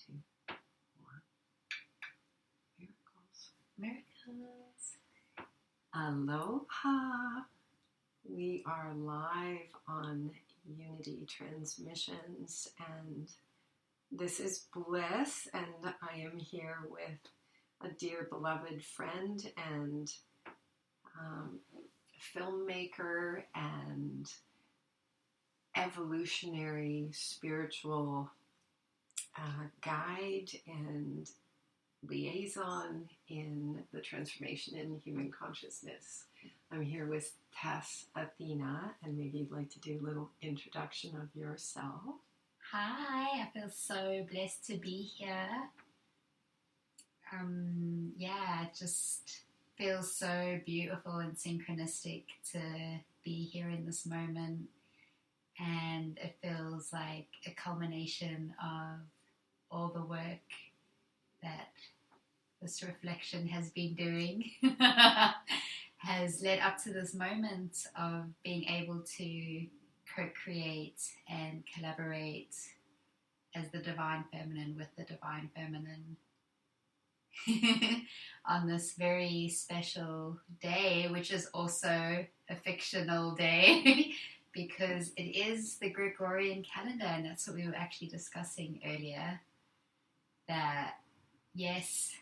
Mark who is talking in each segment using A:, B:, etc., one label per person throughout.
A: 2, 1. Miracles.
B: Miracles.
A: Aloha. We are live on Unity Transmissions, and this is Bliss, and I am here with a dear beloved friend and filmmaker and evolutionary spiritual guide and liaison in the transformation in human consciousness. I'm here with Tess Athena, and maybe you'd like to do a little introduction of yourself.
B: Hi, I feel so blessed to be here. It just feels so beautiful and synchronistic to be here in this moment. And it feels like a culmination of all the work that this reflection has been doing has led up to this moment of being able to co-create and collaborate as the divine feminine with the divine feminine on this very special day, which is also a fictional day because it is the Gregorian calendar, and that's what we were actually discussing earlier, that yes,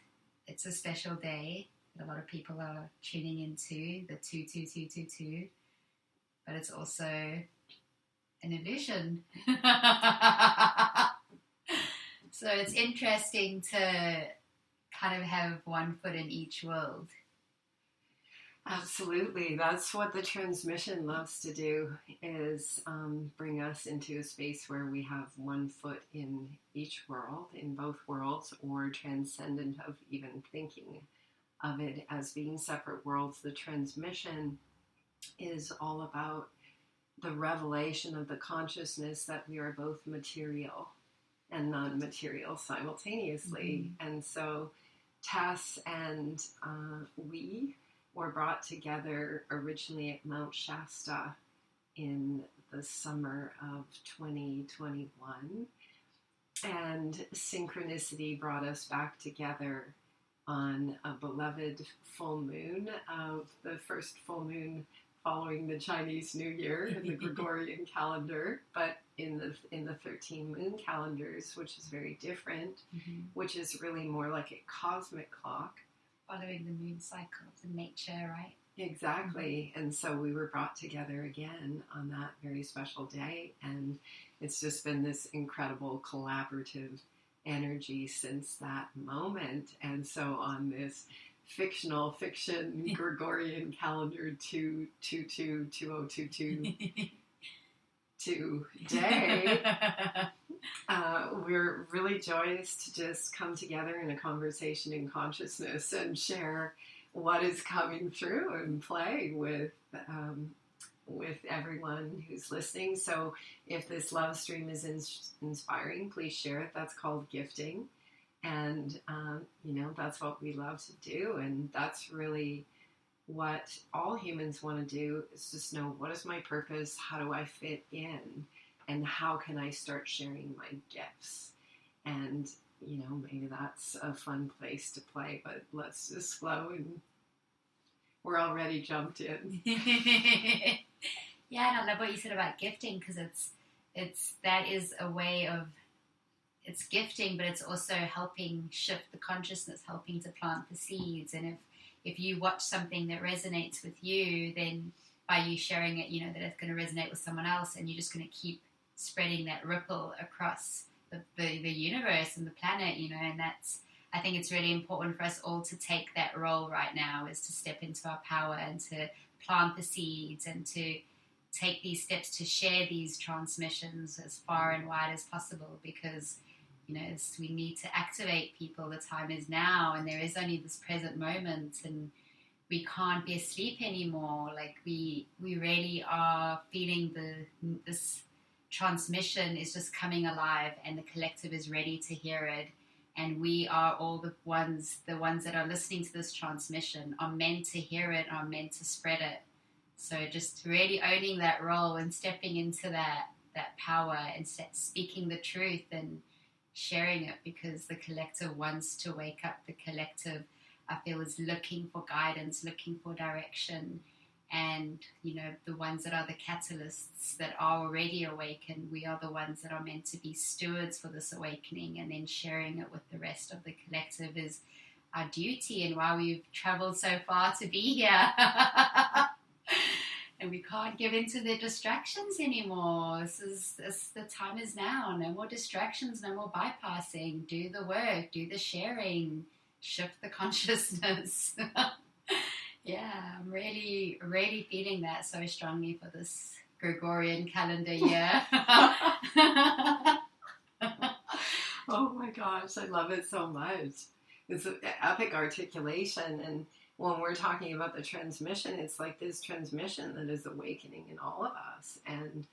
B: it's a special day that a lot of people are tuning into, the 22222, but it's also an illusion. So it's interesting to kind of have one foot in each world.
A: Absolutely. That's what the transmission loves to do, is bring us into a space where we have one foot in each world, in both worlds, or transcendent of even thinking of it as being separate worlds. The transmission is all about the revelation of the consciousness that we are both material and non-material simultaneously. Mm-hmm. And so Tess and we were brought together originally at Mount Shasta in the summer of 2021. And synchronicity brought us back together on a beloved full moon, of the first full moon following the Chinese New Year in the Gregorian calendar, but in the 13 moon calendars, which is very different, which is really more like a cosmic clock.
B: Following the moon cycles in nature, right?
A: Exactly. And so we were brought together again on that very special day, and it's just been this incredible collaborative energy since that moment. And so on this fiction Gregorian calendar 2222022 today, we're really joyous to just come together in a conversation in consciousness and share what is coming through and play with everyone who's listening. So if this love stream is inspiring, please share it. That's called gifting. And, that's what we love to do. And that's really what all humans want to do, is just know, what is my purpose? How do I fit in? And how can I start sharing my gifts? And, maybe that's a fun place to play, but let's just flow, and we're already jumped in.
B: Yeah, and I love what you said about gifting, because that is a way of, it's gifting, but it's also helping shift the consciousness, helping to plant the seeds. And if you watch something that resonates with you, then by you sharing it, that it's going to resonate with someone else, and you're just going to keep spreading that ripple across the universe and the planet, and that's, I think it's really important for us all to take that role right now, is to step into our power and to plant the seeds and to take these steps to share these transmissions as far and wide as possible, because we need to activate people. The time is now, and there is only this present moment, and we can't be asleep anymore. Like we really are feeling this transmission is just coming alive, and the collective is ready to hear it. And we are all the ones that are listening to this transmission are meant to hear it, are meant to spread it. So just really owning that role and stepping into that power and speaking the truth and sharing it, because the collective wants to wake up. The collective, I feel, is looking for guidance, looking for direction. And, the ones that are the catalysts that are already awakened, we are the ones that are meant to be stewards for this awakening, and then sharing it with the rest of the collective is our duty, and why we've traveled so far to be here. And we can't give into the distractions anymore. The time is now. No more distractions, no more bypassing. Do the work, do the sharing, shift the consciousness. Yeah, I'm really, really feeling that so strongly for this Gregorian calendar year.
A: Oh my gosh, I love it so much. It's an epic articulation, and when we're talking about the transmission, it's like this transmission that is awakening in all of us. And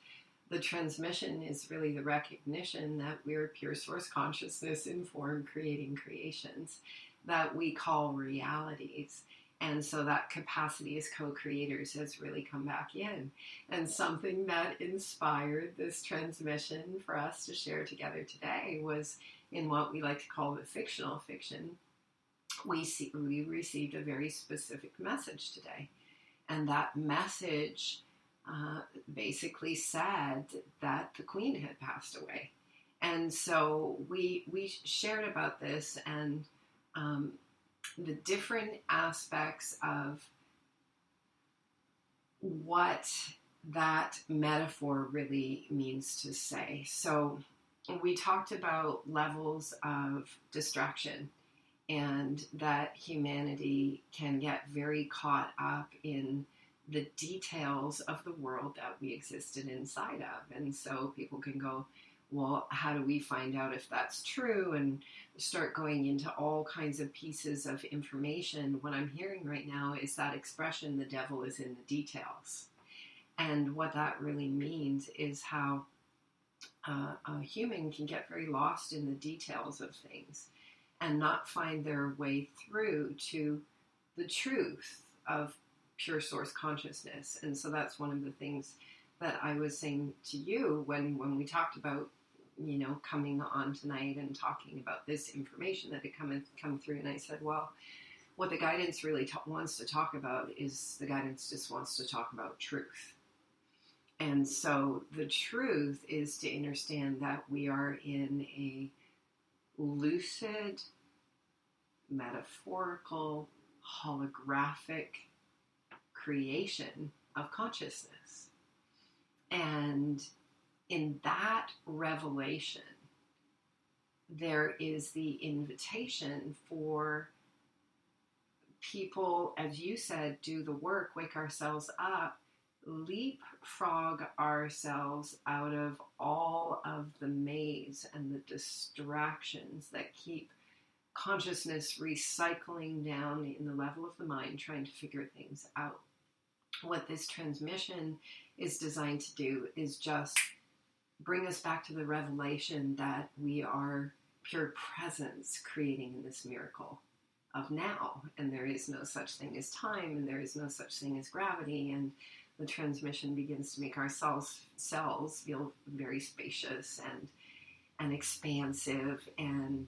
A: the transmission is really the recognition that we're pure source consciousness in form, creating creations that we call realities. And so that capacity as co-creators has really come back in. And something that inspired this transmission for us to share together today was in what we like to call the fictional fiction. We received a very specific message today. And that message basically said that the Queen had passed away. And so we shared about this, and the different aspects of what that metaphor really means to say. So we talked about levels of distraction, and that humanity can get very caught up in the details of the world that we existed inside of. And so people can go, well, how do we find out if that's true? And start going into all kinds of pieces of information. What I'm hearing right now is that expression, the devil is in the details. And what that really means is how a human can get very lost in the details of things and not find their way through to the truth of pure source consciousness. And so that's one of the things that I was saying to you when we talked about, coming on tonight and talking about this information that had come through. And I said, well, what the guidance really wants to talk about is the guidance just wants to talk about truth. And so the truth is to understand that we are in a lucid, metaphorical, holographic creation of consciousness. And in that revelation, there is the invitation for people, as you said, do the work, wake ourselves up, leapfrog ourselves out of all of the maze and the distractions that keep consciousness recycling down in the level of the mind, trying to figure things out. What this transmission is designed to do is just bring us back to the revelation that we are pure presence creating in this miracle of now. And there is no such thing as time, and there is no such thing as gravity. And the transmission begins to make our cells feel very spacious and expansive, and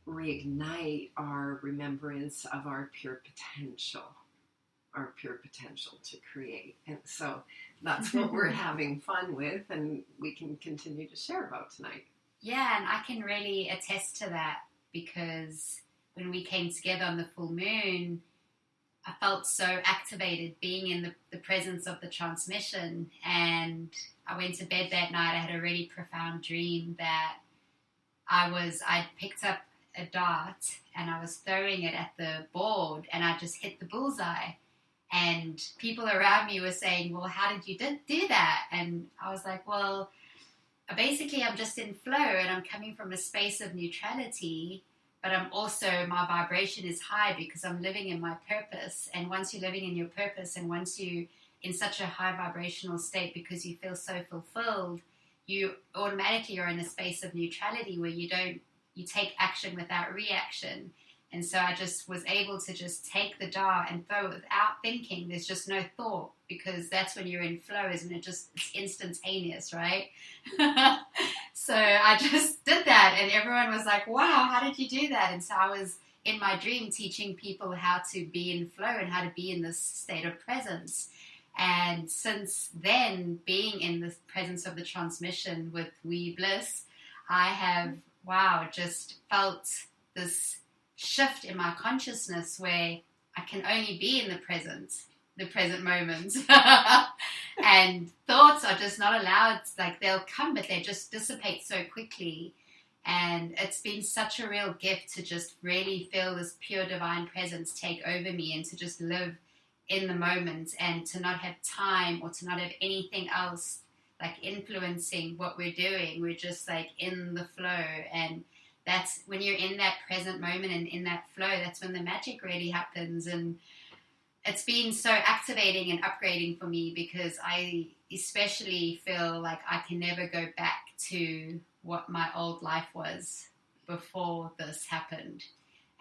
A: reignite our remembrance of our pure potential to create. And so that's what we're having fun with, and we can continue to share about tonight.
B: Yeah, and I can really attest to that, because when we came together on the full moon, I felt so activated being in the presence of the transmission. And I went to bed that night. I had a really profound dream that I'd picked up a dart and I was throwing it at the board, and I just hit the bullseye. And people around me were saying, well, how did you do that? And I was like, well, basically I'm just in flow, and I'm coming from a space of neutrality, but I'm also, my vibration is high because I'm living in my purpose. And once you're living in your purpose, and once you in such a high vibrational state because you feel so fulfilled, you automatically are in a space of neutrality where you take action without reaction. And so I just was able to just take the dart and throw it without thinking. There's just no thought, because that's when you're in flow, isn't it? It's instantaneous, right? So I just did that, and everyone was like, wow, how did you do that? And so I was in my dream teaching people how to be in flow and how to be in this state of presence. And since then, being in the presence of the transmission with Wee Bliss, I have, wow, just felt this shift in my consciousness where I can only be in the present moment. And thoughts are just not allowed, like they'll come, but they just dissipate so quickly. And it's been such a real gift to just really feel this pure divine presence take over me and to just live in the moment and to not have time or to not have anything else like influencing what we're doing. We're just like in the flow, and that's when you're in that present moment and in that flow, that's when the magic really happens. And it's been so activating and upgrading for me because I especially feel like I can never go back to what my old life was before this happened.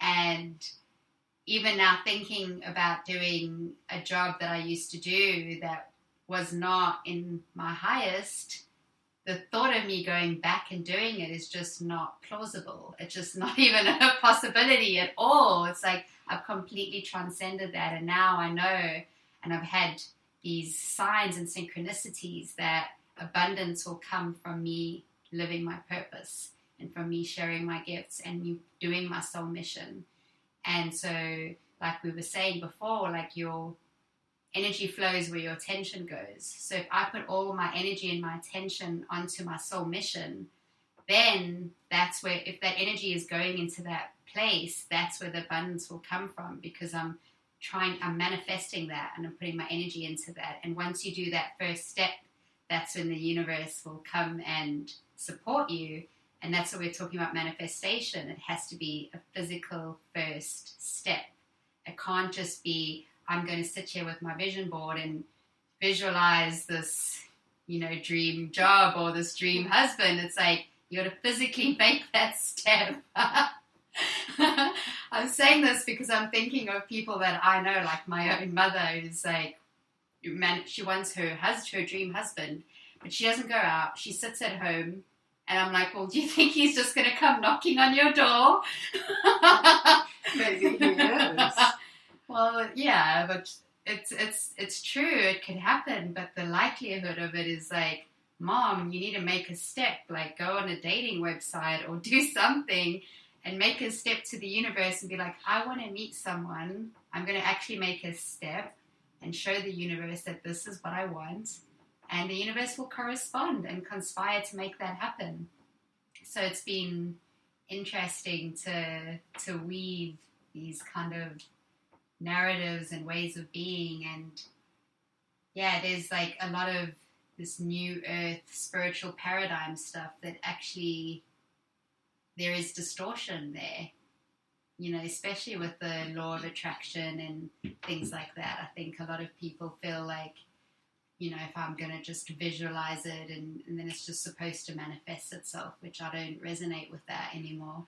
B: And even now thinking about doing a job that I used to do that was not in my highest, the thought of me going back and doing it is just not plausible. It's just not even a possibility at all. It's like I've completely transcended that, and now I know, and I've had these signs and synchronicities that abundance will come from me living my purpose and from me sharing my gifts and me doing my soul mission. And so, like we were saying before, like your energy flows where your attention goes. So if I put all my energy and my attention onto my soul mission, then that's where, if that energy is going into that place, that's where the abundance will come from, because I'm manifesting that and I'm putting my energy into that. And once you do that first step, that's when the universe will come and support you. And that's what we're talking about manifestation. It has to be a physical first step. It can't just be, I'm going to sit here with my vision board and visualize this, dream job or this dream husband. It's like, you got to physically make that step. I'm saying this because I'm thinking of people that I know, like my own mother, who's like, she wants her dream husband, but she doesn't go out. She sits at home. And I'm like, well, do you think he's just going to come knocking on your door?
A: Maybe he is.
B: Well, yeah, but it's true. It can happen, but the likelihood of it is like, Mom, you need to make a step. Like, go on a dating website or do something and make a step to the universe and be like, I want to meet someone. I'm going to actually make a step and show the universe that this is what I want. And the universe will correspond and conspire to make that happen. So it's been interesting to weave these kind of narratives and ways of being. And yeah, there's like a lot of this new earth spiritual paradigm stuff that actually there is distortion there, especially with the law of attraction and things like that. I think a lot of people feel like, if I'm going to just visualize it and then it's just supposed to manifest itself, which I don't resonate with that anymore.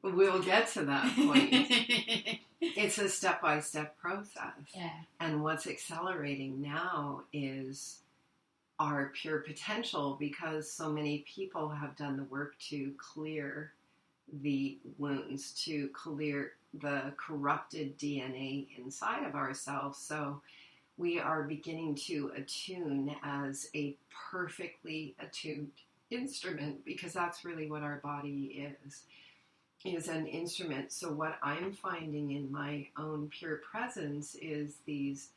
A: We'll get to that point. It's a step-by-step process.
B: Yeah.
A: And what's accelerating now is our pure potential, because so many people have done the work to clear the wounds, to clear the corrupted DNA inside of ourselves. So we are beginning to attune as a perfectly attuned instrument, because that's really what our body is an instrument. So what I'm finding in my own pure presence is these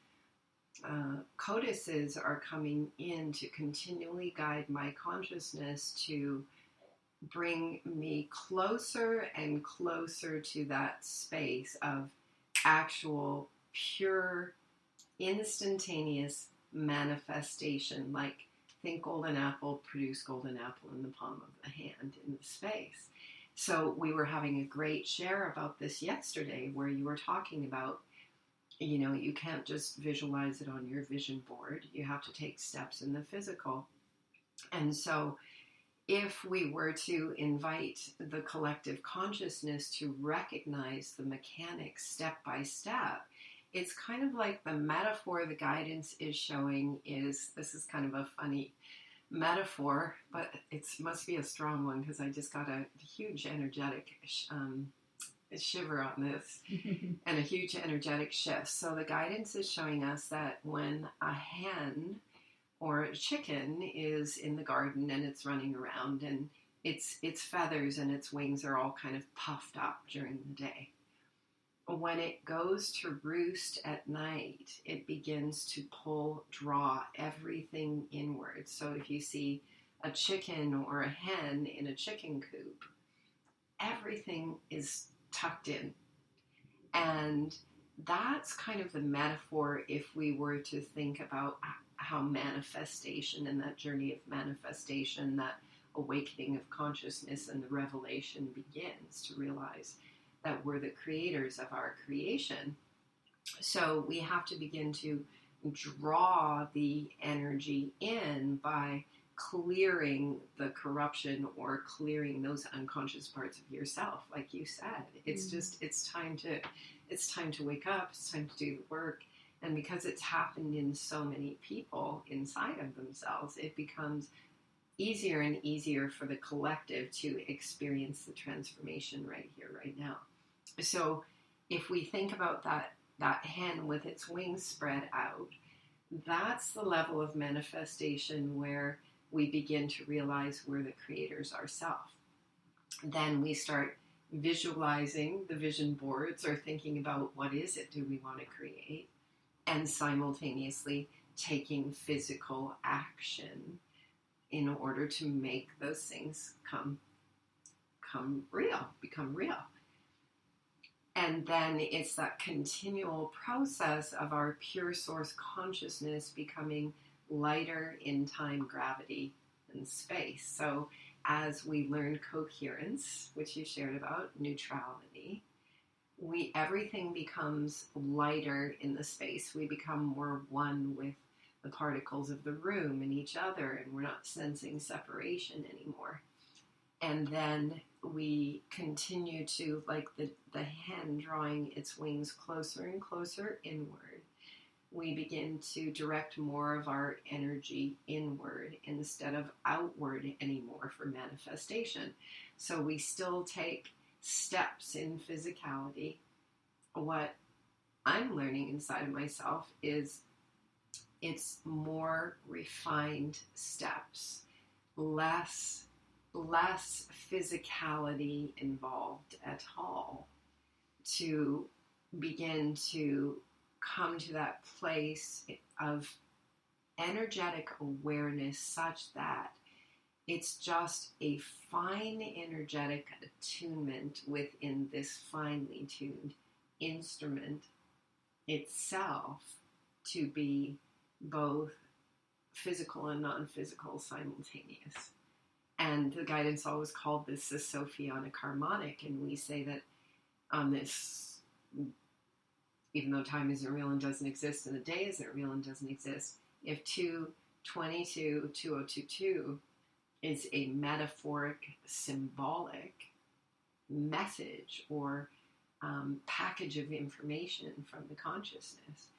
A: codices are coming in to continually guide my consciousness to bring me closer and closer to that space of actual pure instantaneous manifestation. Like, think golden apple, produce golden apple in the palm of the hand in the space. So we were having a great share about this yesterday, where you were talking about, you can't just visualize it on your vision board. You have to take steps in the physical. And so if we were to invite the collective consciousness to recognize the mechanics step by step, it's kind of like the metaphor the guidance is showing is, this is kind of a funny metaphor, but it must be a strong one because I just got a huge energetic shiver on this and a huge energetic shift. So the guidance is showing us that when a hen or a chicken is in the garden and it's running around and its feathers and its wings are all kind of puffed up during the day, when it goes to roost at night, it begins to draw everything inward. So if you see a chicken or a hen in a chicken coop, everything is tucked in. And that's kind of the metaphor if we were to think about how manifestation and that journey of manifestation, that awakening of consciousness and the revelation begins to realize that we're the creators of our creation. So we have to begin to draw the energy in by clearing the corruption or clearing those unconscious parts of yourself. Like you said, it's just, it's time to wake up. It's time to do the work. And because it's happened in so many people inside of themselves, it becomes easier and easier for the collective to experience the transformation right here, right now. So if we think about that hen with its wings spread out, that's the level of manifestation where we begin to realize we're the creators ourselves. Then we start visualizing the vision boards or thinking about what is it do we want to create, and simultaneously taking physical action in order to make those things become real. And then it's that continual process of our pure source consciousness becoming lighter in time, gravity, and space. So as we learn coherence, which you shared about, neutrality, everything becomes lighter in the space. We become more one with the particles of the room and each other, and we're not sensing separation anymore. And then we continue to, like the hen drawing its wings closer and closer inward, we begin to direct more of our energy inward instead of outward anymore for manifestation. So we still take steps in physicality. What I'm learning inside of myself is it's more refined steps, less physicality involved at all, to begin to come to that place of energetic awareness such that it's just a fine energetic attunement within this finely tuned instrument itself to be both physical and non-physical simultaneous. And the guidance always called this the Sophionic harmonic, and we say that on this, even though time isn't real and doesn't exist, and the day isn't real and doesn't exist, if 2022 is a metaphoric, symbolic message or package of information from the consciousness,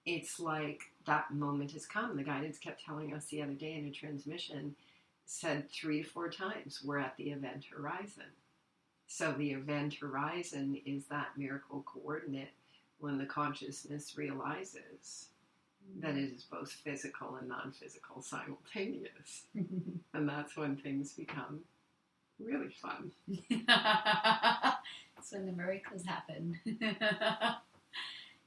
A: it's like that moment has come. The guidance kept telling us the other day in a transmission, said 3 to 4 times, we're at the event horizon. So the event horizon is that miracle coordinate when the consciousness realizes that it is both physical and non-physical simultaneous. And that's when things become really fun.
B: That's when the miracles happen.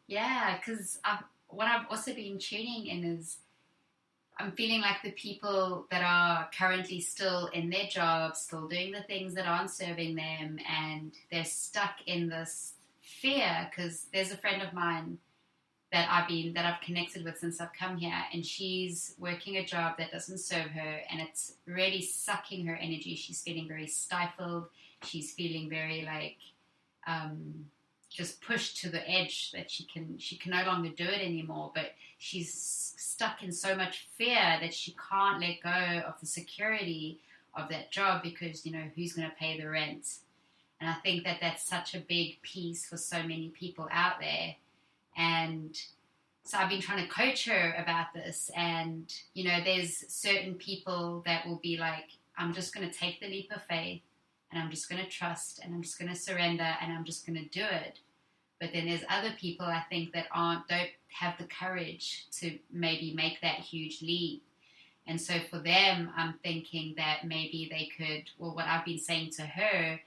B: Yeah, because what I've also been tuning in is I'm feeling like the people that are currently still in their jobs, still doing the things that aren't serving them, and they're stuck in this fear, because there's a friend of mine that I've connected with since I've come here, and she's working a job that doesn't serve her, and it's really sucking her energy. She's feeling very stifled. She's feeling very like just pushed to the edge that she can no longer do it anymore, but she's stuck in so much fear that she can't let go of the security of that job because, you know, who's going to pay the rent? And I think that that's such a big piece for so many people out there. And So I've been trying to coach her about this, and there's certain people that will be like, I'm just going to take the leap of faith, and I'm just going to trust, and I'm just going to surrender, and I'm just going to do it. But then there's other people, I think, that don't have the courage to maybe make that huge leap. And so for them, I'm thinking that maybe they could, well, what I've been saying to her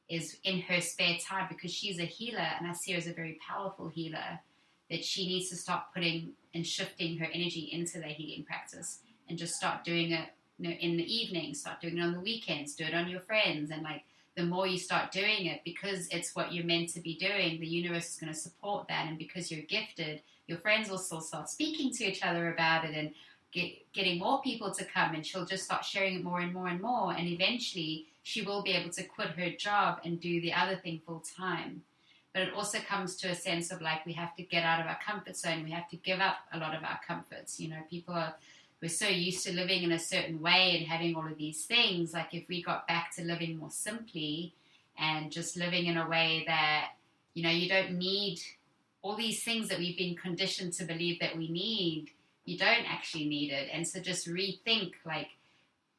B: is, in her spare time, because she's a healer and I see her as a very powerful healer, that she needs to start putting and shifting her energy into the healing practice and just start doing it, in the evening, start doing it on the weekends, do it on your friends. And like, the more you start doing it, because it's what you're meant to be doing, the universe is going to support that. And because you're gifted, your friends will still start speaking to each other about it and getting more people to come, and she'll just start sharing it more and more and more. And eventually she will be able to quit her job and do the other thing full time. But it also comes to a sense of like, we have to get out of our comfort zone. We have to give up a lot of our comforts. We're so used to living in a certain way and having all of these things. Like, if we got back to living more simply and just living in a way that, you don't need all these things that we've been conditioned to believe that we need. You don't actually need it. And so just rethink, like,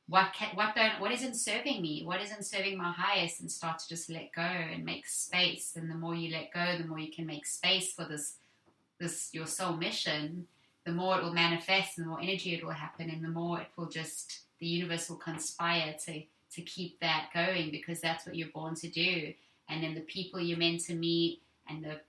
B: what isn't serving me? What isn't serving my highest? And start to just let go and make space. And the more you let go, the more you can make space for this your soul mission, the more it will manifest, and the more energy it will happen, and the more the universe will conspire to keep that going, because that's what you're born to do. And then the people you're meant to meet and the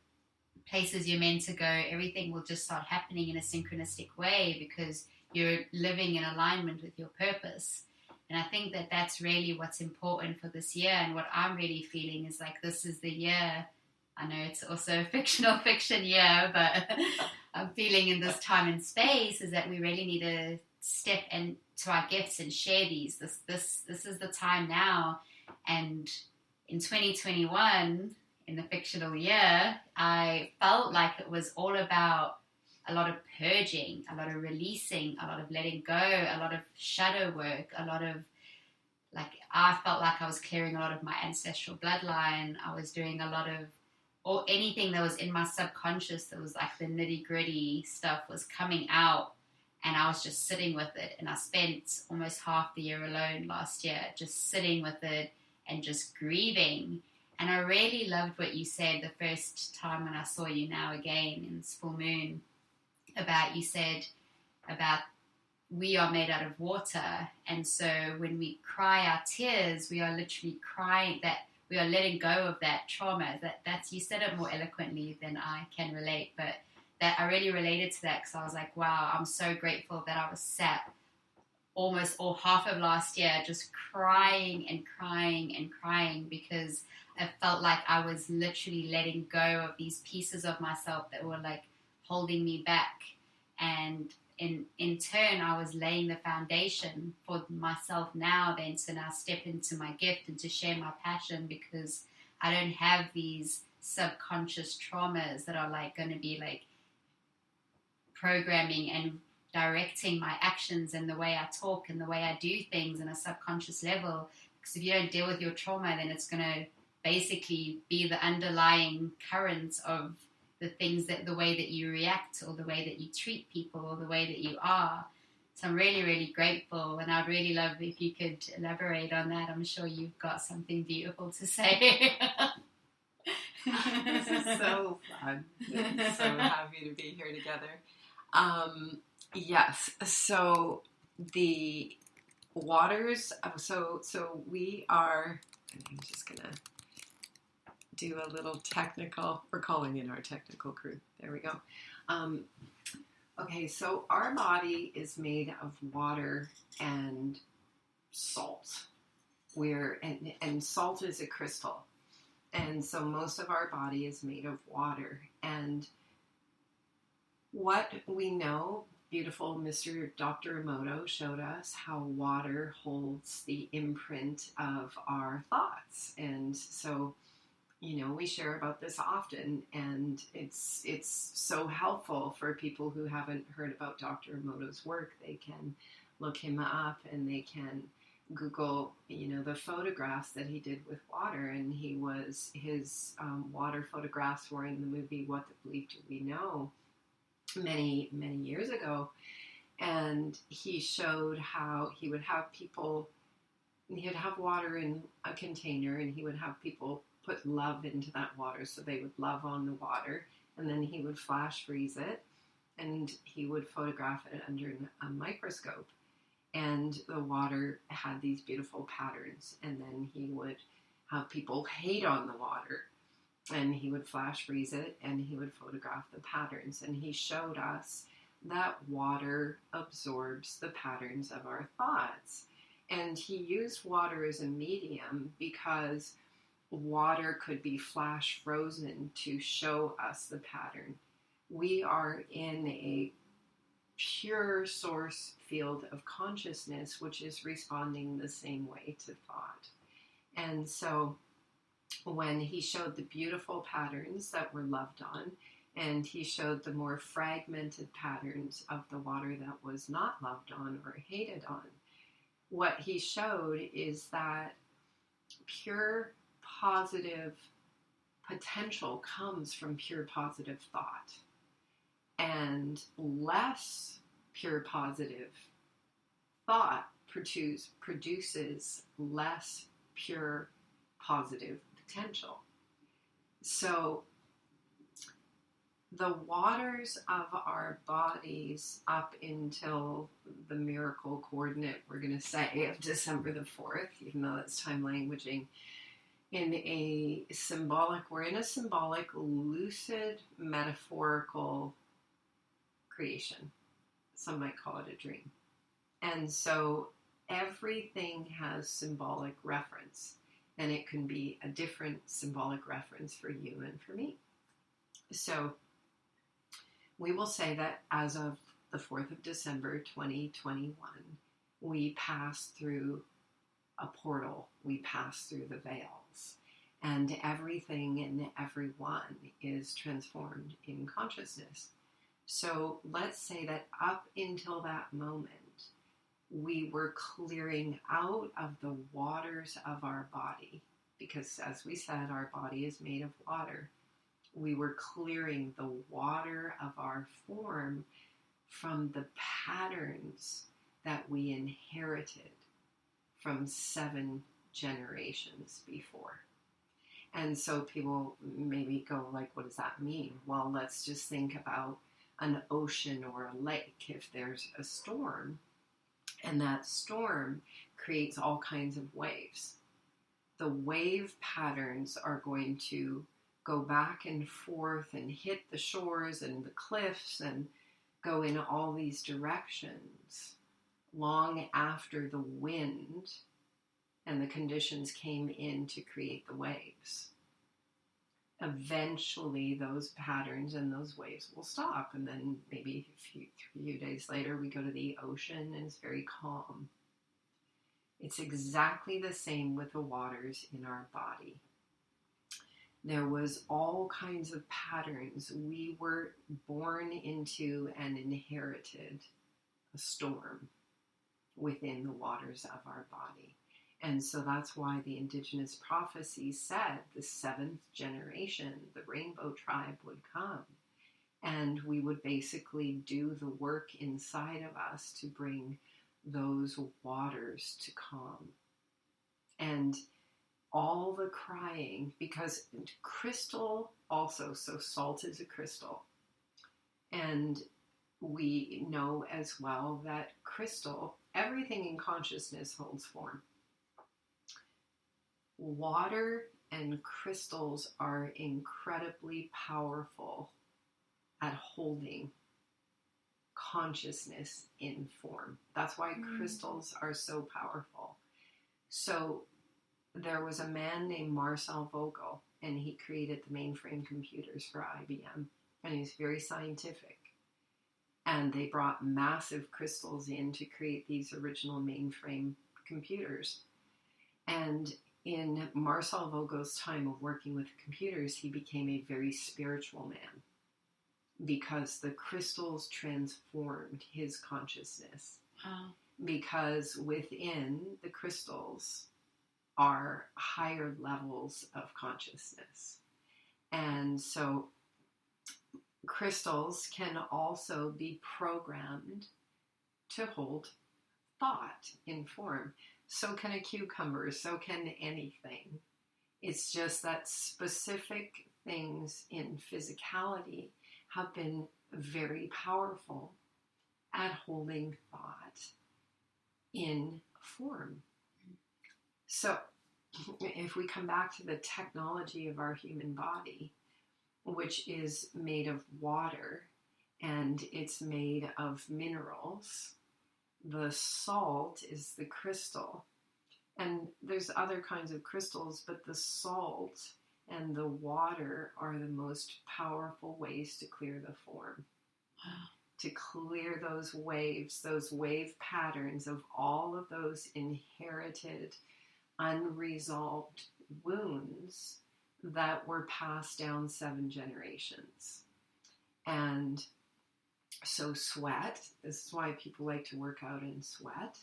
B: places you're meant to go, everything will just start happening in a synchronistic way, because you're living in alignment with your purpose. And I think that that's really what's important for this year. And what I'm really feeling is like, this is the year. I know it's also a fictional fiction year, but I'm feeling in this time and space is that we really need to step into our gifts and share these. This is the time now. And in 2021, in the fictional year, I felt like it was all about a lot of purging, a lot of releasing, a lot of letting go, a lot of shadow work, a lot of, like, I felt like I was clearing a lot of my ancestral bloodline. I was doing a lot of, or anything that was in my subconscious that was like the nitty gritty stuff was coming out, and I was just sitting with it. And I spent almost half the year alone last year, just sitting with it and just grieving. And I really loved what you said the first time when I saw you now again in this full moon, you said about we are made out of water. And so when we cry our tears, we are literally crying that we are letting go of that trauma. That's, you said it more eloquently than I can relate, but that I really related to that, because I was like, wow, I'm so grateful that I was sat almost all half of last year just crying and crying and crying, because I felt like I was literally letting go of these pieces of myself that were like holding me back. And in turn, I was laying the foundation for myself now then to now step into my gift and to share my passion, because I don't have these subconscious traumas that are like going to be like programming and directing my actions and the way I talk and the way I do things on a subconscious level. Because if you don't deal with your trauma, then it's going to basically be the underlying current of the things, that the way that you react or the way that you treat people or the way that you are. So I'm really, really grateful, and I'd really love if you could elaborate on that. I'm sure you've got something beautiful to say.
A: This is so fun. I'm so happy to be here together. Yes, so the waters, so we are, I'm just going to do a little technical, we're calling in our technical crew. There we go. Okay, so our body is made of water and salt. And salt is a crystal. And so most of our body is made of water. And what we know, beautiful Mr. Dr. Emoto showed us how water holds the imprint of our thoughts. And so, we share about this often, and it's so helpful for people who haven't heard about Dr. Emoto's work. They can look him up and they can Google, the photographs that he did with water, and his water photographs were in the movie What the Bleep Do We Know? many, many years ago. And he showed how he would have water in a container, and he would have people put love into that water, so they would love on the water, and then he would flash freeze it, and he would photograph it under a microscope, and the water had these beautiful patterns, and then he would have people hate on the water, and he would flash freeze it, and he would photograph the patterns, and he showed us that water absorbs the patterns of our thoughts. And he used water as a medium because water could be flash frozen to show us the pattern. We are in a pure source field of consciousness, which is responding the same way to thought. And so when he showed the beautiful patterns that were loved on, and he showed the more fragmented patterns of the water that was not loved on or hated on, what he showed is that pure positive potential comes from pure positive thought, and less pure positive thought produces less pure positive potential. So the waters of our bodies up until the miracle coordinate, we're going to say, of December the 4th, even though that's time languaging, we're in a symbolic, lucid, metaphorical creation. Some might call it a dream. And so everything has symbolic reference, and it can be a different symbolic reference for you and for me. So we will say that as of the 4th of December, 2021, we pass through a portal. We pass through the veils. And everything and everyone is transformed in consciousness. So let's say that up until that moment, we were clearing out of the waters of our body. Because as we said, our body is made of water. We were clearing the water of our form from the patterns that we inherited from 7 generations before. And so people maybe go like, what does that mean? Well, let's just think about an ocean or a lake. If there's a storm, and that storm creates all kinds of waves, the wave patterns are going to go back and forth and hit the shores and the cliffs and go in all these directions long after the wind and the conditions came in to create the waves. Eventually those patterns and those waves will stop, and then maybe a few days later we go to the ocean and it's very calm. It's exactly the same with the waters in our body. There was all kinds of patterns. We were born into and inherited a storm within the waters of our body. And so that's why the indigenous prophecy said the 7th generation, the rainbow tribe, would come. And we would basically do the work inside of us to bring those waters to calm. And all the crying, because crystal also, so salt is a crystal. And we know as well that crystal, everything in consciousness holds form. Water and crystals are incredibly powerful at holding consciousness in form. That's why crystals are so powerful. So there was a man named Marcel Vogel, and he created the mainframe computers for IBM, and he's very scientific. And they brought massive crystals in to create these original mainframe computers. And in Marcel Vogel's time of working with computers, he became a very spiritual man because the crystals transformed his consciousness. Because within the crystals are higher levels of consciousness. And so Crystals can also be programmed to hold thought in form. So can a cucumber, so can anything. It's just that specific things in physicality have been very powerful at holding thought in form. So if we come back to the technology of our human body, which is made of water and it's made of minerals, the salt is the crystal. And there's other kinds of crystals, but the salt and the water are the most powerful ways to clear the form. To clear those waves, those wave patterns of all of those inherited, unresolved wounds that were passed down 7 generations. And so sweat, this is why people like to work out in sweat.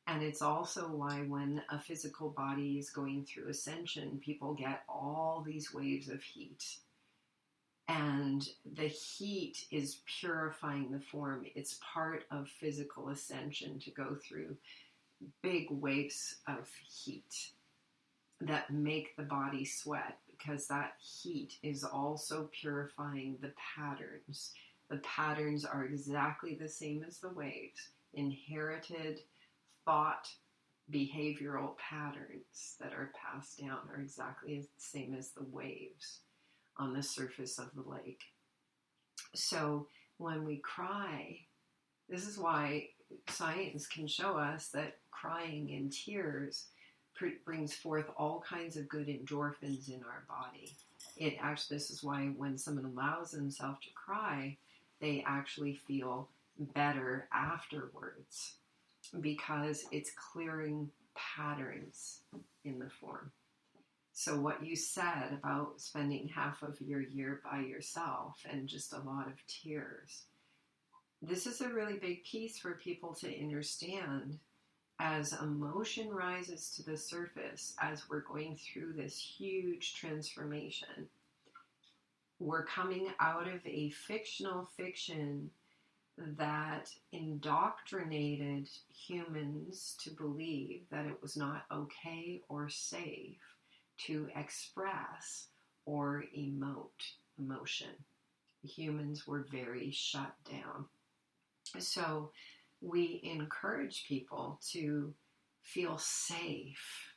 A: And it's also why when a physical body is going through ascension, people get all these waves of heat. And the heat is purifying the form. It's part of physical ascension to go through big waves of heat that make the body sweat, because that heat is also purifying the patterns. The patterns are exactly the same as the waves. Inherited thought, behavioral patterns that are passed down are exactly the same as the waves on the surface of the lake. So when we cry, this is why science can show us that crying and tears brings forth all kinds of good endorphins in our body. This is why when someone allows themselves to cry, they actually feel better afterwards, because it's clearing patterns in the form. So what you said about spending half of your year by yourself and just a lot of tears, this is a really big piece for people to understand. As emotion rises to the surface, as we're going through this huge transformation, we're coming out of a fictional fiction that indoctrinated humans to believe that it was not okay or safe to express or emote emotion. Humans were very shut down. So we encourage people to feel safe,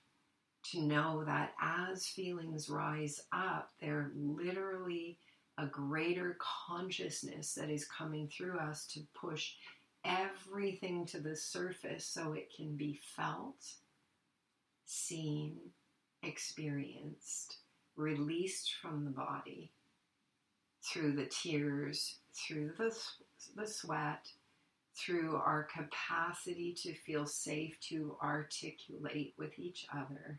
A: to know that as feelings rise up, they're literally a greater consciousness that is coming through us to push everything to the surface so it can be felt, seen, experienced, released from the body through the tears, through the sweat, through our capacity to feel safe to articulate with each other,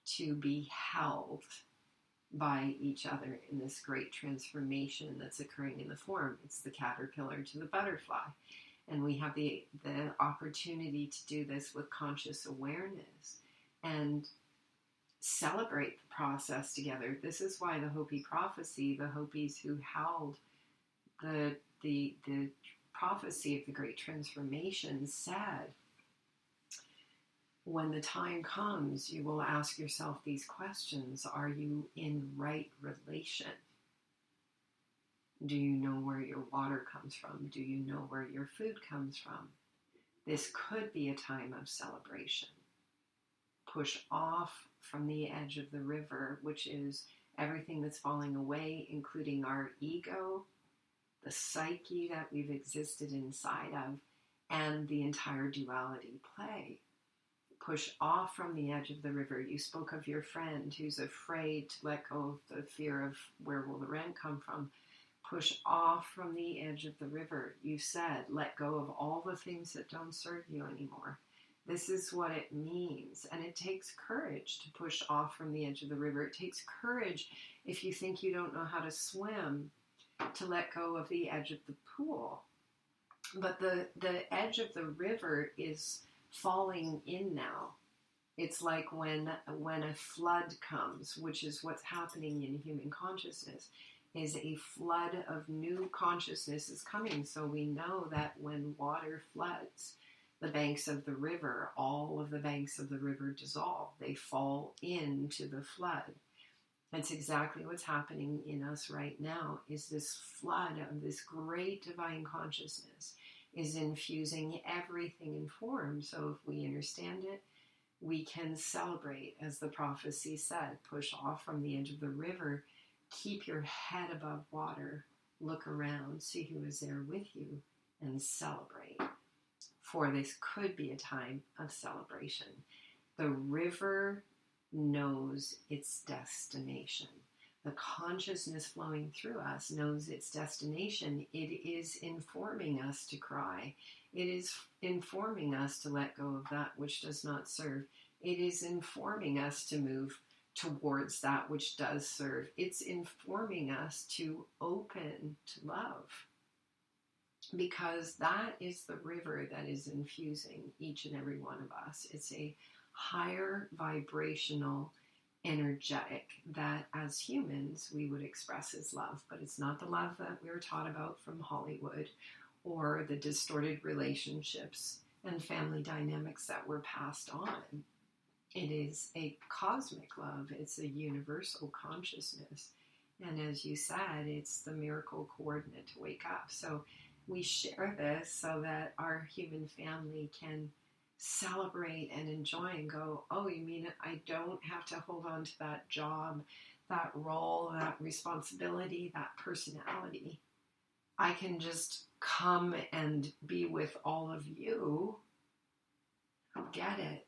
A: to be held by each other in this great transformation that's occurring in the form. It's the caterpillar to the butterfly. And we have the opportunity to do this with conscious awareness and celebrate the process together. This is why the Hopi Prophecy, the Hopis who held the prophecy of the Great Transformation, said, when the time comes, you will ask yourself these questions. Are you in right relation? Do you know where your water comes from? Do you know where your food comes from? This could be a time of celebration. Push off from the edge of the river, which is everything that's falling away, including our ego, the psyche that we've existed inside of, and the entire duality play. Push off from the edge of the river. You spoke of your friend who's afraid to let go of the fear of where will the rent come from. Push off from the edge of the river. You said, let go of all the things that don't serve you anymore. This is what it means. And it takes courage to push off from the edge of the river. It takes courage if you think you don't know how to swim, to let go of the edge of the pool. But the edge of the river is falling in now. It's like when a flood comes, which is what's happening in human consciousness. is a flood of new consciousness is coming. So we know that when water floods the banks of the river, all of the banks of the river dissolve. They fall into the flood. That's exactly what's happening in us right now, is this flood of this great divine consciousness is infusing everything in form. So if we understand it, we can celebrate, as the prophecy said, push off from the edge of the river, keep your head above water, look around, see who is there with you, and celebrate. For this could be a time of celebration. The river knows its destination. The consciousness flowing through us knows its destination. It is informing us to cry. It is informing us to let go of that which does not serve. It is informing us to move towards that which does serve. It's informing us to open to love, because that is the river that is infusing each and every one of us. It's a higher vibrational energetic that as humans we would express as love, but it's not the love that we're taught about from Hollywood or the distorted relationships and family dynamics that were passed on. It is a cosmic love. It's a universal consciousness. And as you said, it's the miracle coordinate to wake up. So we share this so that our human family can celebrate and enjoy and go, oh, you mean I don't have to hold on to that job, that role, that responsibility, that personality. I can just come and be with all of you who get it.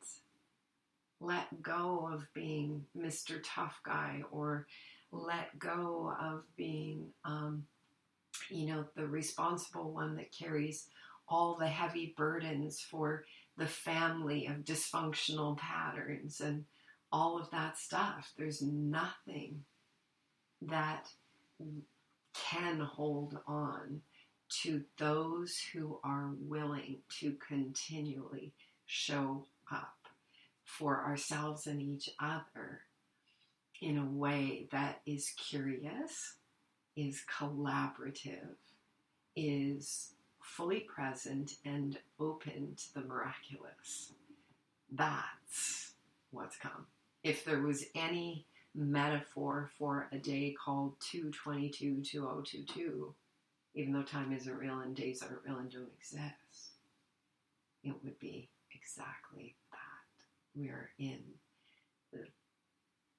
A: Let go of being Mr. Tough Guy, or let go of being, the responsible one that carries all the heavy burdens for the family of dysfunctional patterns and all of that stuff. There's nothing that can hold on to those who are willing to continually show up for ourselves and each other in a way that is curious, is collaborative, is fully present and open to the miraculous. That's what's come. If there was any metaphor for a day called 2/22/2022, even though time isn't real and days aren't real and don't exist, it would be exactly that. We're in the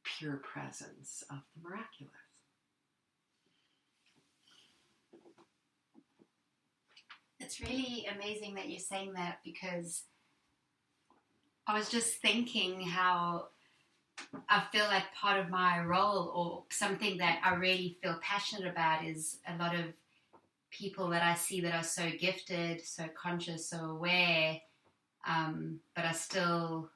A: pure presence of the miraculous.
B: It's really amazing that you're saying that, because I was just thinking how I feel like part of my role, or something that I really feel passionate about, is a lot of people that I see that are so gifted, so conscious, so aware, but are still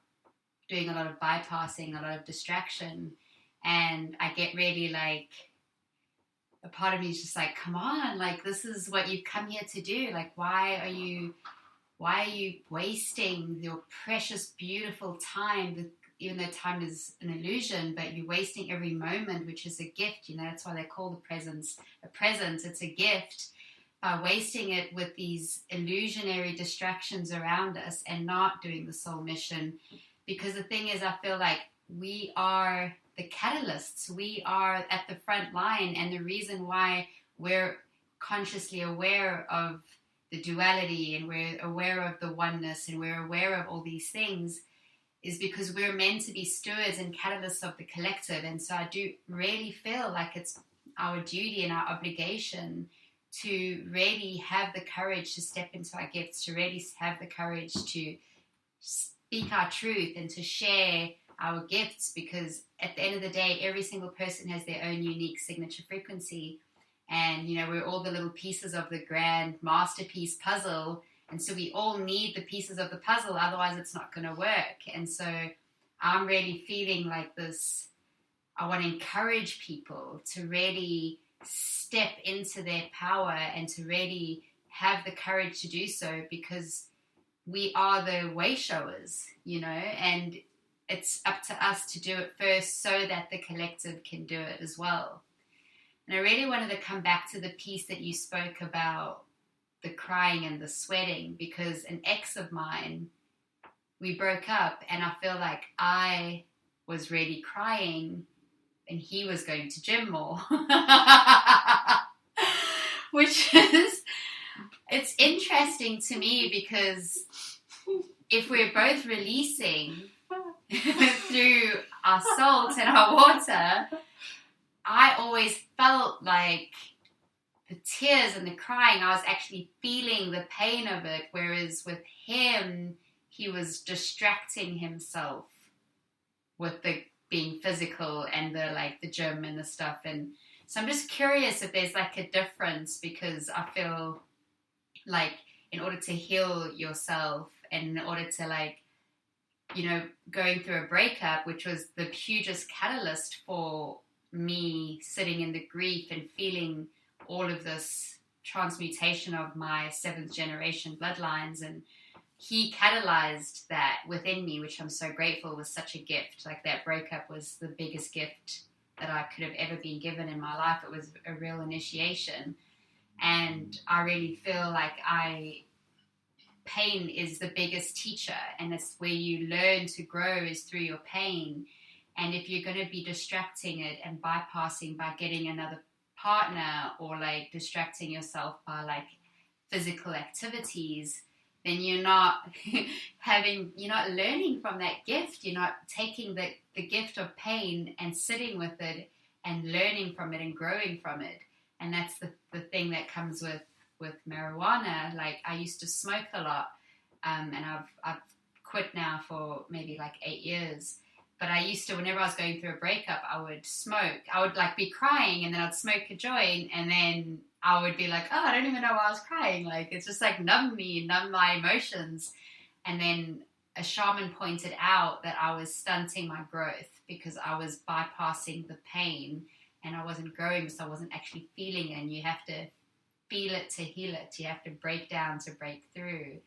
B: doing a lot of bypassing, a lot of distraction. And I get really like, a part of me is just like, come on, like, this is what you've come here to do. Like, why are you wasting your precious, beautiful time, even though time is an illusion, but you're wasting every moment, which is a gift. That's why they call the presence a present. It's a gift. By wasting it with these illusionary distractions around us and not doing the soul mission. Because the thing is, I feel like we are the catalysts. We are at the front line, and the reason why we're consciously aware of the duality, and we're aware of the oneness, and we're aware of all these things, is because we're meant to be stewards and catalysts of the collective. And so I do really feel like it's our duty and our obligation to really have the courage to step into our gifts, to really have the courage to speak our truth and to share our gifts, because at the end of the day, every single person has their own unique signature frequency. And, we're all the little pieces of the grand masterpiece puzzle. And so we all need the pieces of the puzzle, otherwise it's not going to work. And so I'm really feeling like this. I want to encourage people to really step into their power and to really have the courage to do so, because we are the way showers, and it's up to us to do it first so that the collective can do it as well. And I really wanted to come back to the piece that you spoke about, the crying and the sweating, because an ex of mine, we broke up, and I feel like I was really crying and he was going to gym more. Which is, it's interesting to me, because if we're both releasing through our salt and our water, I always felt like the tears and the crying, I was actually feeling the pain of it, whereas with him, he was distracting himself with the being physical and the gym and the stuff. And so I'm just curious if there's like a difference, because I feel like in order to heal yourself and in order to going through a breakup, which was the hugest catalyst for me sitting in the grief and feeling all of this transmutation of my 7th generation bloodlines, and he catalyzed that within me, which I'm so grateful, was such a gift. Like, that breakup was the biggest gift that I could have ever been given in my life. It was a real initiation, and I really feel like pain is the biggest teacher, and it's where you learn to grow, is through your pain. And if you're going to be distracting it and bypassing by getting another partner, or distracting yourself by physical activities, then you're not you're not learning from that gift. You're not taking the gift of pain and sitting with it and learning from it and growing from it. And that's the thing that comes with marijuana. I used to smoke a lot, and I've quit now for maybe 8 years. But I used to, whenever I was going through a breakup, I would smoke. I would be crying, and then I'd smoke a joint, and then I would be like, oh, I don't even know why I was crying. It's just numb my emotions. And then a shaman pointed out that I was stunting my growth because I was bypassing the pain and I wasn't growing, so I wasn't actually feeling it. And you have to feel it to heal it. You have to break down to break through.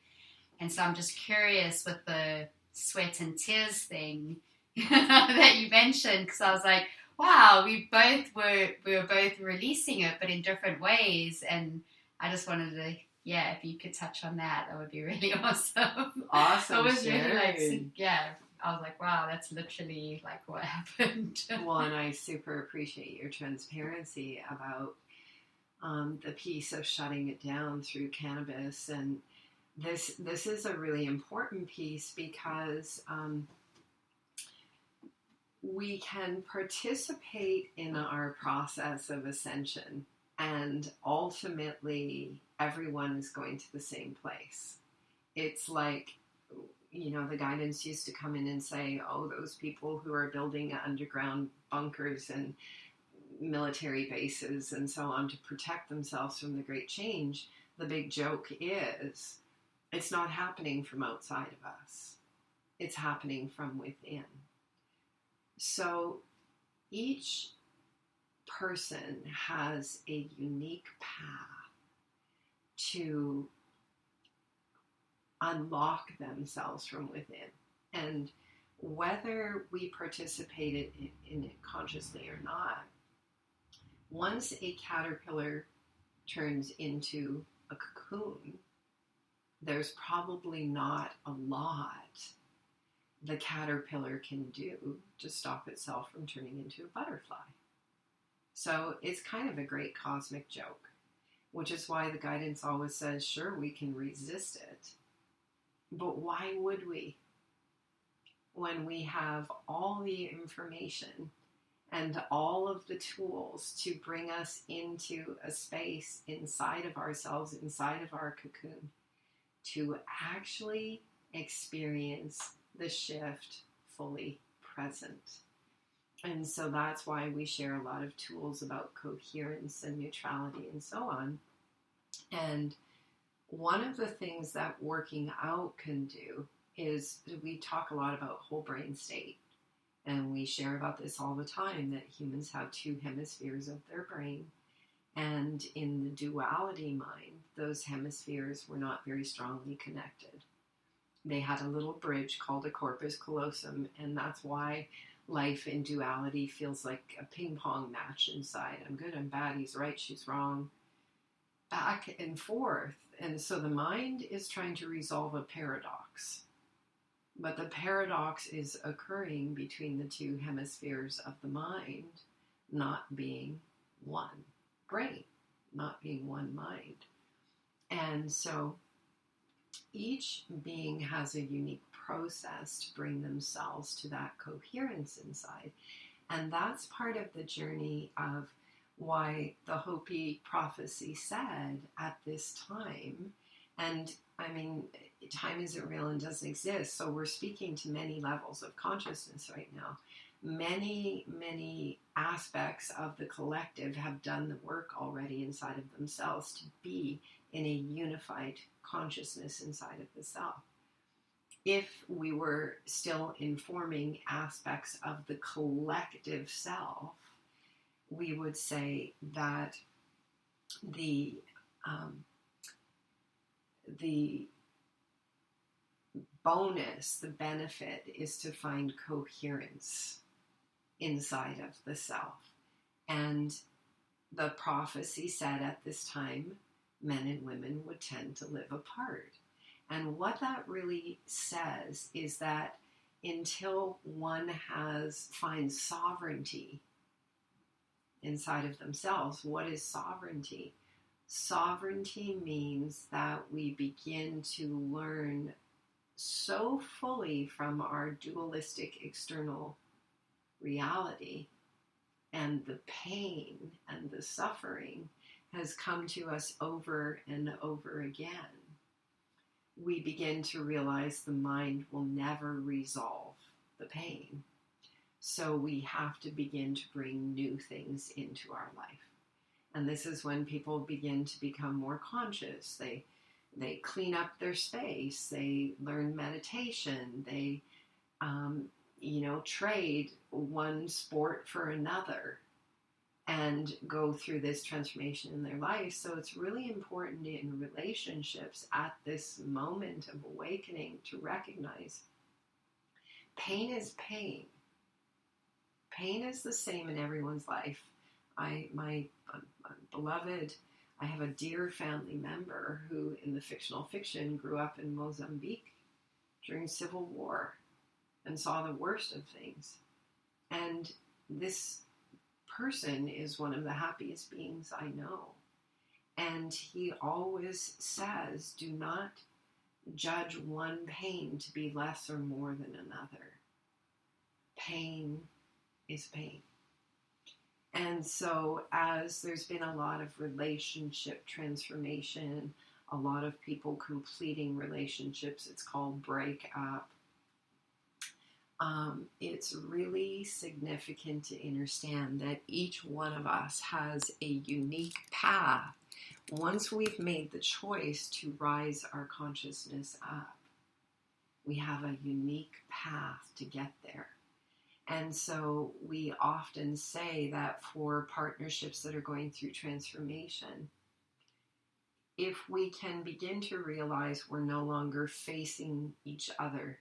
B: And so I'm just curious with the sweat and tears thing that you mentioned, because I was like, wow, we were both releasing it, but in different ways. And I just wanted to, if you could touch on that, that would be really awesome.
A: Awesome.
B: It was really I was like, wow, that's literally what happened.
A: Well, and I super appreciate your transparency about the piece of shutting it down through cannabis. And this is a really important piece, because we can participate in our process of ascension, and ultimately everyone is going to the same place. It's the guidance used to come in and say, oh, those people who are building underground bunkers and military bases and so on to protect themselves from the great change, the big joke is it's not happening from outside of us. It's happening from within. So each person has a unique path to unlock themselves from within. And whether we participated in it consciously or not, once a caterpillar turns into a cocoon, there's probably not a lot the caterpillar can do to stop itself from turning into a butterfly. So it's kind of a great cosmic joke, which is why the guidance always says, sure, we can resist it, but why would we? When we have all the information and all of the tools to bring us into a space inside of ourselves, inside of our cocoon, to actually experience the shift fully present. And so that's why we share a lot of tools about coherence and neutrality and so on. And one of the things that working out can do is, we talk a lot about whole brain state. And we share about this all the time, that humans have 2 hemispheres of their brain. And in the duality mind, those hemispheres were not very strongly connected. They had a little bridge called a corpus callosum, and that's why life in duality feels like a ping pong match inside. I'm good, I'm bad, he's right, she's wrong, back and forth. And so the mind is trying to resolve a paradox. But the paradox is occurring between the two hemispheres of the mind not being one brain, not being one mind. And so each being has a unique process to bring themselves to that coherence inside. And that's part of the journey of why the Hopi Prophecy said at this time, and I mean, time isn't real and doesn't exist, so we're speaking to many levels of consciousness right now. Many aspects of the collective have done the work already inside of themselves to be in a unified consciousness inside of the self. If we were still informing aspects of the collective self, we would say that the bonus, the benefit, is to find coherence inside of the self. And the prophecy said at this time, men and women would tend to live apart. And what that really says is that until one finds sovereignty inside of themselves, what is sovereignty? Sovereignty means that we begin to learn so fully from our dualistic external reality, and the pain and the suffering has come to us over and over again. We begin to realize the mind will never resolve the pain. So we have to begin to bring new things into our life. And this is when people begin to become more conscious. They clean up their space. They learn meditation. They, trade one sport for another and go through this transformation in their life. So it's really important in relationships at this moment of awakening to recognize pain is pain. Pain is the same in everyone's life. My beloved, I have a dear family member who in the fictional fiction grew up in Mozambique during civil war and saw the worst of things. And this person is one of the happiest beings I know. And he always says, do not judge one pain to be less or more than another. Pain is pain. And so as there's been a lot of relationship transformation, a lot of people completing relationships, it's called breakup. It's really significant to understand that each one of us has a unique path. Once we've made the choice to rise our consciousness up, we have a unique path to get there. And so we often say that for partnerships that are going through transformation, if we can begin to realize we're no longer facing each other,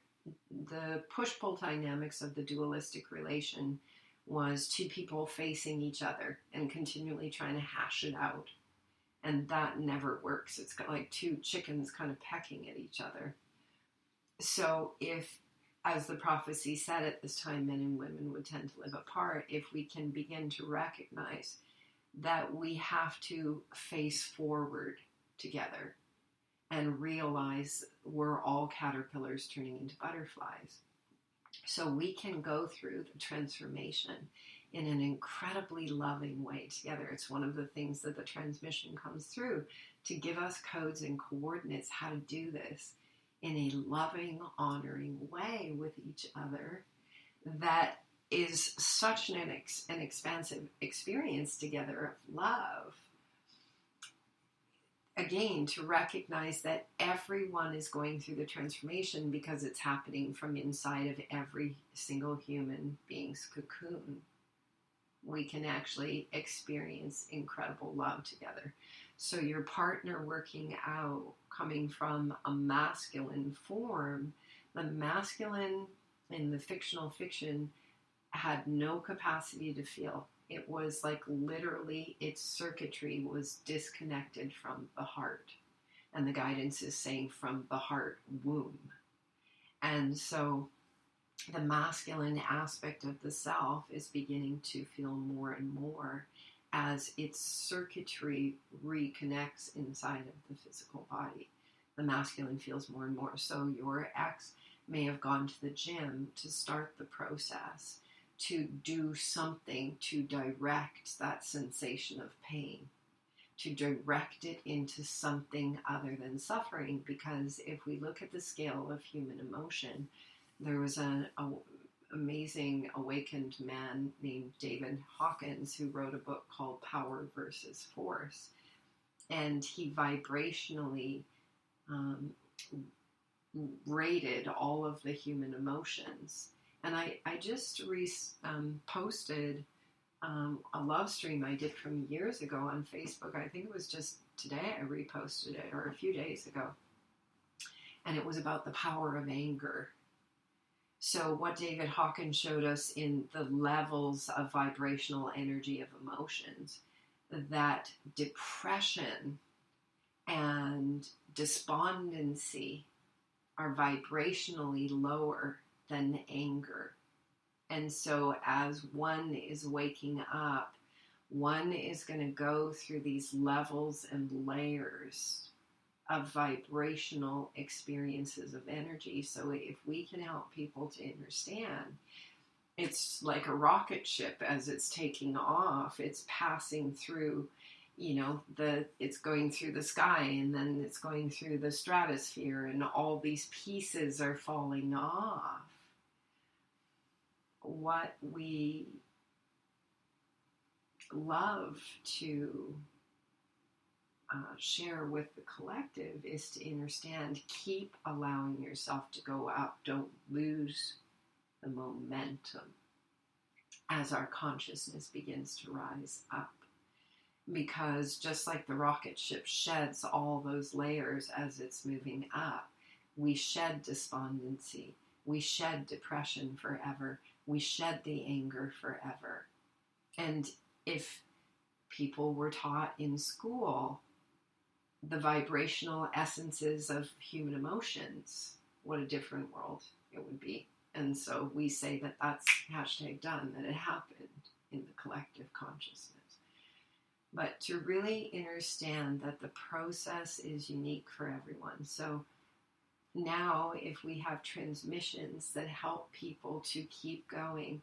A: the push-pull dynamics of the dualistic relation was two people facing each other and continually trying to hash it out. And that never works. It's got like two chickens kind of pecking at each other. So if, as the prophecy said at this time, men and women would tend to live apart, if we can begin to recognize that we have to face forward together and realize we're all caterpillars turning into butterflies. So we can go through the transformation in an incredibly loving way together. It's one of the things that the transmission comes through to give us codes and coordinates how to do this in a loving, honoring way with each other that is such an expansive experience together of love. Again, to recognize that everyone is going through the transformation because it's happening from inside of every single human being's cocoon. We can actually experience incredible love together. So your partner working out, coming from a masculine form, the masculine in the fictional fiction had no capacity to feel. It was like literally its circuitry was disconnected from the heart. And the guidance is saying from the heart womb. And so the masculine aspect of the self is beginning to feel more and more as its circuitry reconnects inside of the physical body. The masculine feels more and more. So your ex may have gone to the gym to start the process, to do something to direct that sensation of pain, to direct it into something other than suffering. Because if we look at the scale of human emotion, there was an amazing awakened man named David Hawkins who wrote a book called Power versus Force. And he vibrationally rated all of the human emotions. And I just posted a love stream I did from years ago on Facebook. I think it was just today I reposted it, or a few days ago. And it was about the power of anger. So what David Hawkins showed us in the levels of vibrational energy of emotions, that depression and despondency are vibrationally lower than anger. And so as one is waking up, one is going to go through these levels and layers of vibrational experiences of energy. So if we can help people to understand, it's like a rocket ship as it's taking off, it's passing through, it's going through the sky, and then it's going through the stratosphere, and all these pieces are falling off. What we love to share with the collective is to understand, keep allowing yourself to go up. Don't lose the momentum as our consciousness begins to rise up. Because just like the rocket ship sheds all those layers as it's moving up, we shed despondency, we shed depression forever, we shed the anger forever. And if people were taught in school the vibrational essences of human emotions, what a different world it would be. And so we say that that's #done, that it happened in the collective consciousness. But to really understand that the process is unique for everyone. So now if we have transmissions that help people to keep going,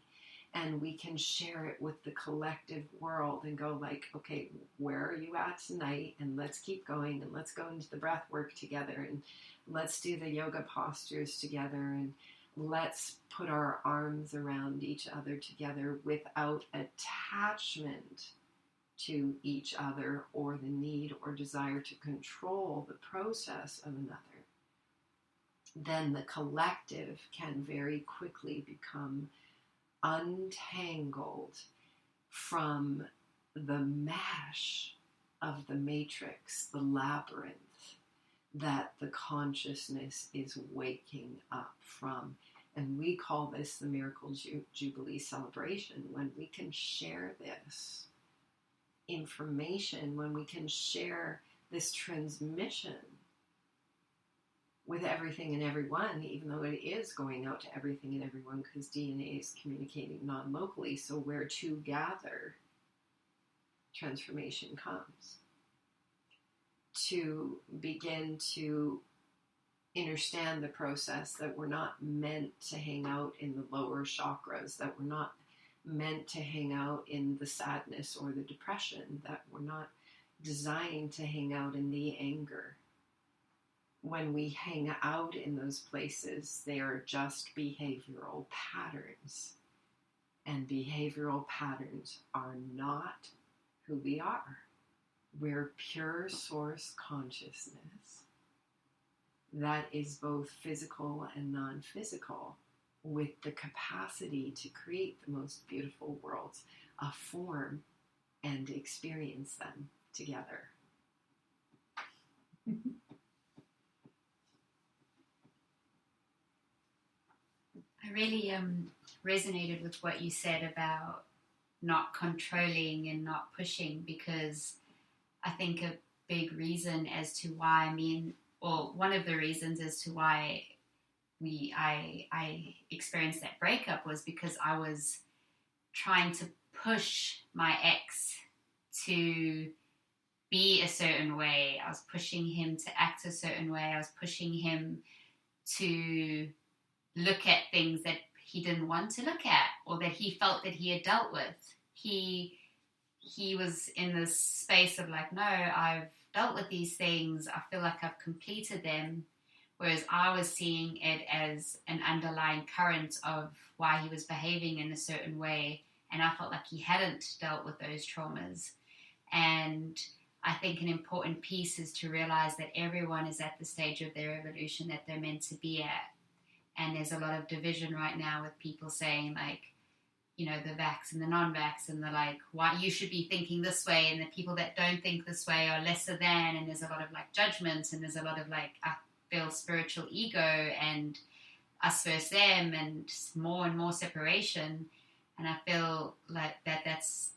A: and we can share it with the collective world and go like, okay, where are you at tonight? And let's keep going, and let's go into the breath work together, and let's do the yoga postures together, and let's put our arms around each other together without attachment to each other or the need or desire to control the process of another. Then the collective can very quickly become untangled from the mesh of the matrix, the labyrinth that the consciousness is waking up from. And we call this the Miracle Jubilee celebration, when we can share this information, when we can share this transmission with everything and everyone, even though it is going out to everything and everyone, because DNA is communicating non-locally. So where two gather, transformation comes. To begin to understand the process, that we're not meant to hang out in the lower chakras, that we're not meant to hang out in the sadness or the depression, that we're not designed to hang out in the anger. When we hang out in those places, they are just behavioral patterns. And behavioral patterns are not who we are. We're pure source consciousness that is both physical and non-physical, with the capacity to create the most beautiful worlds of form and experience them together.
B: I really resonated with what you said about not controlling and not pushing, because I think a big reason as to why one of the reasons as to why I experienced that breakup was because I was trying to push my ex to be a certain way. I was pushing him to act a certain way. I was pushing him to look at things that he didn't want to look at, or that he felt that he had dealt with. He was in this space of like, no, I've dealt with these things. I feel like I've completed them. Whereas I was seeing it as an underlying current of why he was behaving in a certain way. And I felt like he hadn't dealt with those traumas. And I think an important piece is to realize that everyone is at the stage of their evolution that they're meant to be at. And there's a lot of division right now with people saying like, you know, the vax and the non-vax, and the like, why you should be thinking this way, and the people that don't think this way are lesser than, and there's a lot of like judgment, and there's a lot of like, I feel spiritual ego and us versus them, and more and more separation. And I feel like that's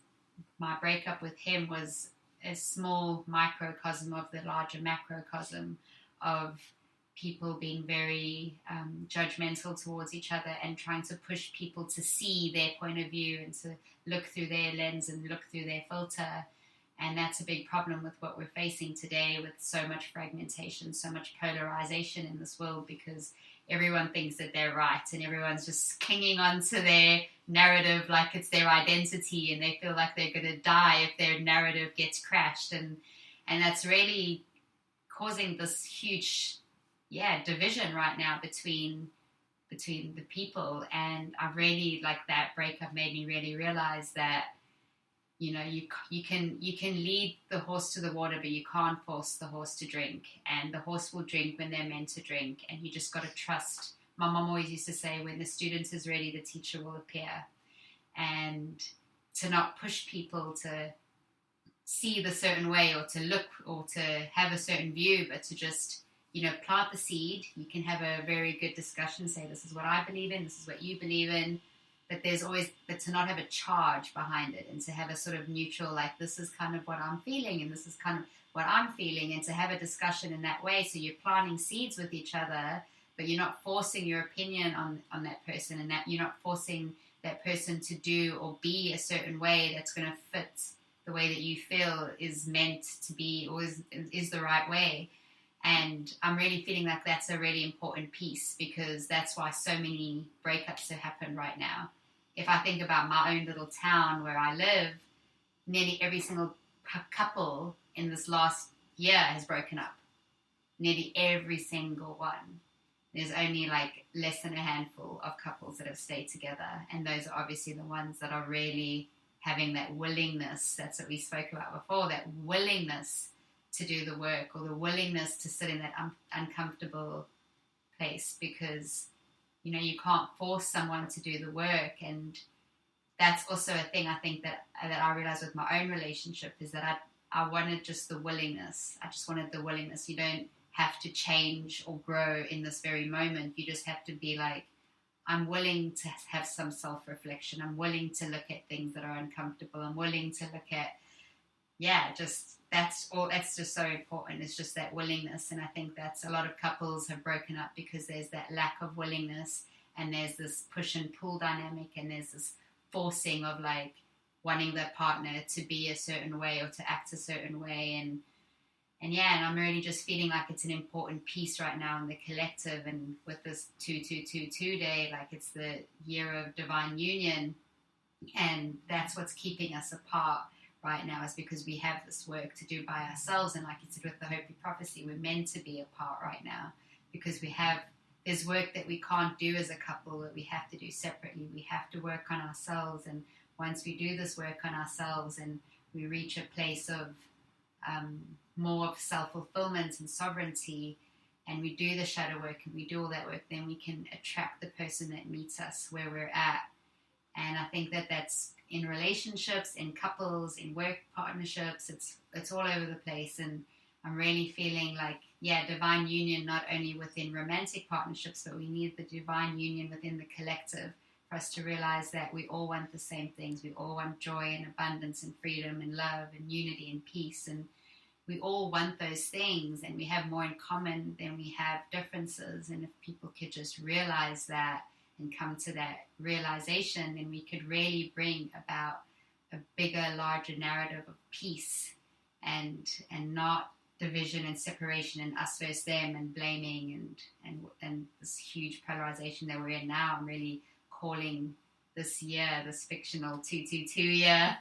B: my breakup with him was a small microcosm of the larger macrocosm of people being very judgmental towards each other and trying to push people to see their point of view and to look through their lens and look through their filter. And that's a big problem with what we're facing today, with so much fragmentation, so much polarization in this world, because everyone thinks that they're right and everyone's just clinging on to their narrative like it's their identity, and they feel like they're going to die if their narrative gets crashed. And that's really causing this huge division right now between the people. And I really, like, that breakup made me really realize that, you know, you can lead the horse to the water, but you can't force the horse to drink. And the horse will drink when they're meant to drink, and you just got to trust. My mom always used to say, when the student is ready, the teacher will appear. And to not push people to see the certain way or to look or to have a certain view, but to just, you know, plant the seed. You can have a very good discussion, say, this is what I believe in, this is what you believe in, but to not have a charge behind it, and to have a sort of neutral, like, this is kind of what I'm feeling and this is kind of what I'm feeling, and to have a discussion in that way. So you're planting seeds with each other, but you're not forcing your opinion on that person, and that you're not forcing that person to do or be a certain way that's going to fit the way that you feel is meant to be, or is the right way. And I'm really feeling like that's a really important piece, because that's why so many breakups have happened right now. If I think about my own little town where I live, nearly every single couple in this last year has broken up. Nearly every single one. There's only like less than a handful of couples that have stayed together. And those are obviously the ones that are really having that willingness. That's what we spoke about before, that willingness to do the work, or the willingness to sit in that uncomfortable place, because, you know, you can't force someone to do the work. And that's also a thing I think that I realized with my own relationship, is that I wanted just the willingness. I just wanted the willingness. You don't have to change or grow in this very moment. You just have to be like, I'm willing to have some self-reflection. I'm willing to look at things that are uncomfortable. I'm willing to look at, that's just so important. It's just that willingness. And I think that's a lot of couples have broken up because there's that lack of willingness, and there's this push and pull dynamic, and there's this forcing of like wanting their partner to be a certain way or to act a certain way. And I'm really just feeling like it's an important piece right now in the collective. And with this 2222 day, like, it's the year of divine union, and that's what's keeping us apart right now, is because we have this work to do by ourselves. And like you said with the Hopi Prophecy, we're meant to be apart right now, because there's work that we can't do as a couple, that we have to do separately. We have to work on ourselves, and once we do this work on ourselves and we reach a place of more of self-fulfillment and sovereignty, and we do the shadow work and we do all that work, then we can attract the person that meets us where we're at. And I think that that's in relationships, in couples, in work partnerships. It's all over the place. And I'm really feeling like divine union, not only within romantic partnerships, but we need the divine union within the collective for us to realize that we all want the same things. We all want joy and abundance and freedom and love and unity and peace. And we all want those things, and we have more in common than we have differences. And if people could just realize that and come to that realization, then we could really bring about a bigger, larger narrative of peace and not division and separation and us versus them and blaming and this huge polarization that we're in now. I'm really calling this year, this fictional 222 year,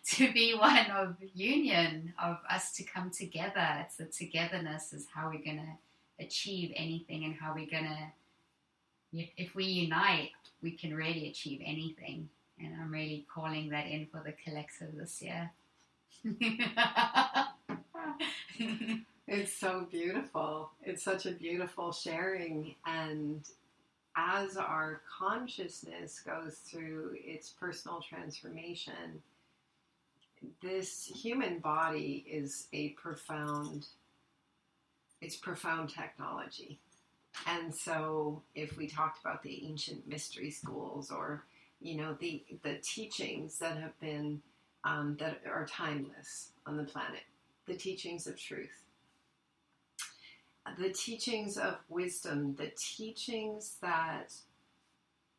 B: to be one of union, of us to come together. It's the togetherness is how we're going to achieve anything, and how we're going to, if we unite, we can really achieve anything. And I'm really calling that in for the collective this year.
A: It's so beautiful. It's such a beautiful sharing. And as our consciousness goes through its personal transformation, this human body is profound technology. And so if we talked about the ancient mystery schools, or the teachings that have been that are timeless on the planet, the teachings of truth, the teachings of wisdom, the teachings that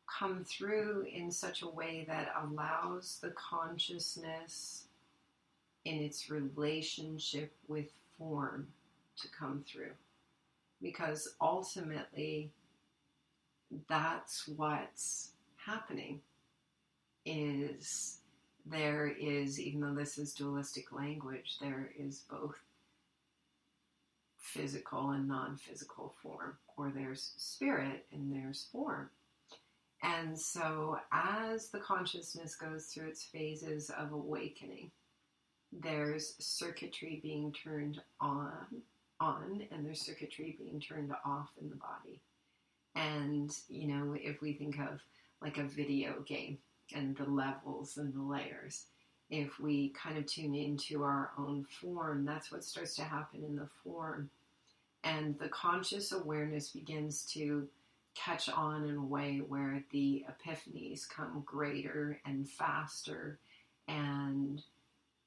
A: come through in such a way that allows the consciousness in its relationship with form to come through. Because ultimately, that's what's happening. There is, even though this is dualistic language, there is both physical and non-physical form, or there's spirit and there's form. And so as the consciousness goes through its phases of awakening, there's circuitry being turned on, and there's circuitry being turned off in the body. And, if we think of like a video game and the levels and the layers, if we kind of tune into our own form, that's what starts to happen in the form. And the conscious awareness begins to catch on in a way where the epiphanies come greater and faster, and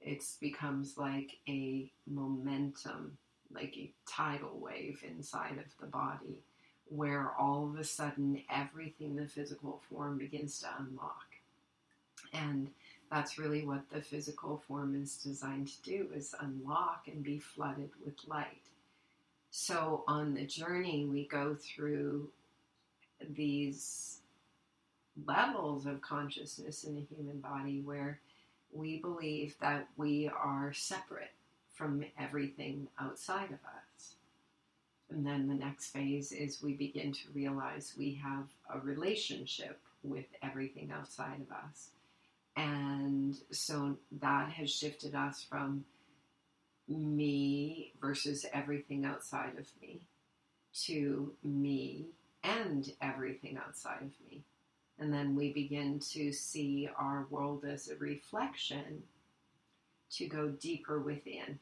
A: it becomes like a momentum, like a tidal wave inside of the body, where all of a sudden everything in the physical form begins to unlock. And that's really what the physical form is designed to do, is unlock and be flooded with light. So on the journey, we go through these levels of consciousness in the human body where we believe that we are separate from everything outside of us. And then the next phase is we begin to realize we have a relationship with everything outside of us. And so that has shifted us from me versus everything outside of me to me and everything outside of me. And then we begin to see our world as a reflection, to go deeper within,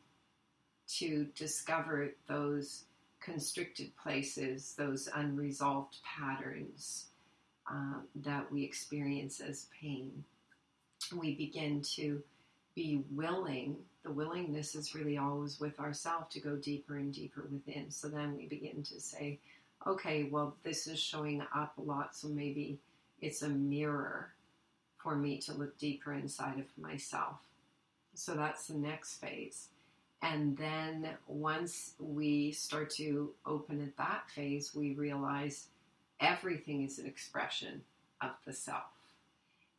A: to discover those constricted places, those unresolved patterns that we experience as pain. We begin to be willing. The willingness is really always with ourselves to go deeper and deeper within. So then we begin to say, okay, well, this is showing up a lot, so maybe it's a mirror for me to look deeper inside of myself. So that's the next phase. And then once we start to open at that phase, we realize everything is an expression of the self.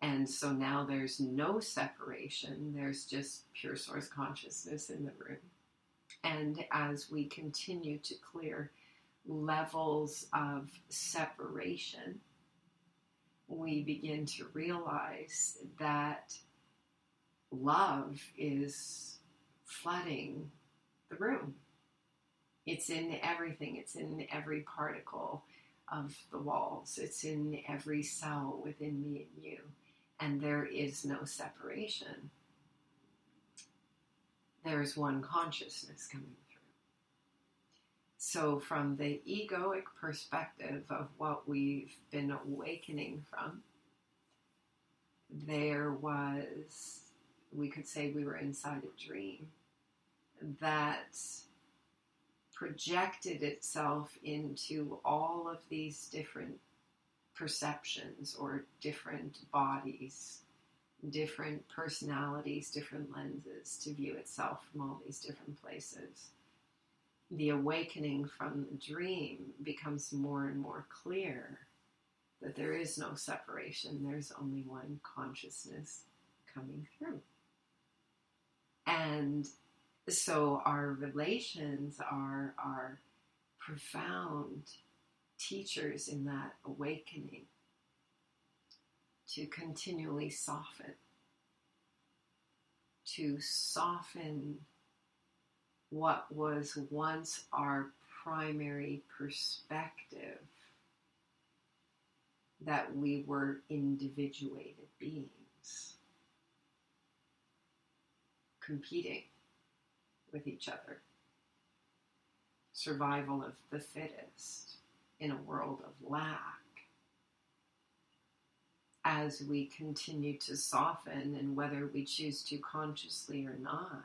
A: And so now there's no separation. There's just pure source consciousness in the room. And as we continue to clear levels of separation, we begin to realize that love is flooding the room. It's in everything. It's in every particle of the walls. It's in every cell within me and you. And there is no separation. There is one consciousness coming through. So from the egoic perspective of what we've been awakening from, there was, we could say we were inside a dream that projected itself into all of these different perceptions or different bodies, different personalities, different lenses to view itself from all these different places. The awakening from the dream becomes more and more clear that there is no separation, there's only one consciousness coming through. And so our relations are profound teachers in that awakening to continually soften what was once our primary perspective, that we were individuated beings competing with each other, survival of the fittest in a world of lack. As we continue to soften, and whether we choose to consciously or not,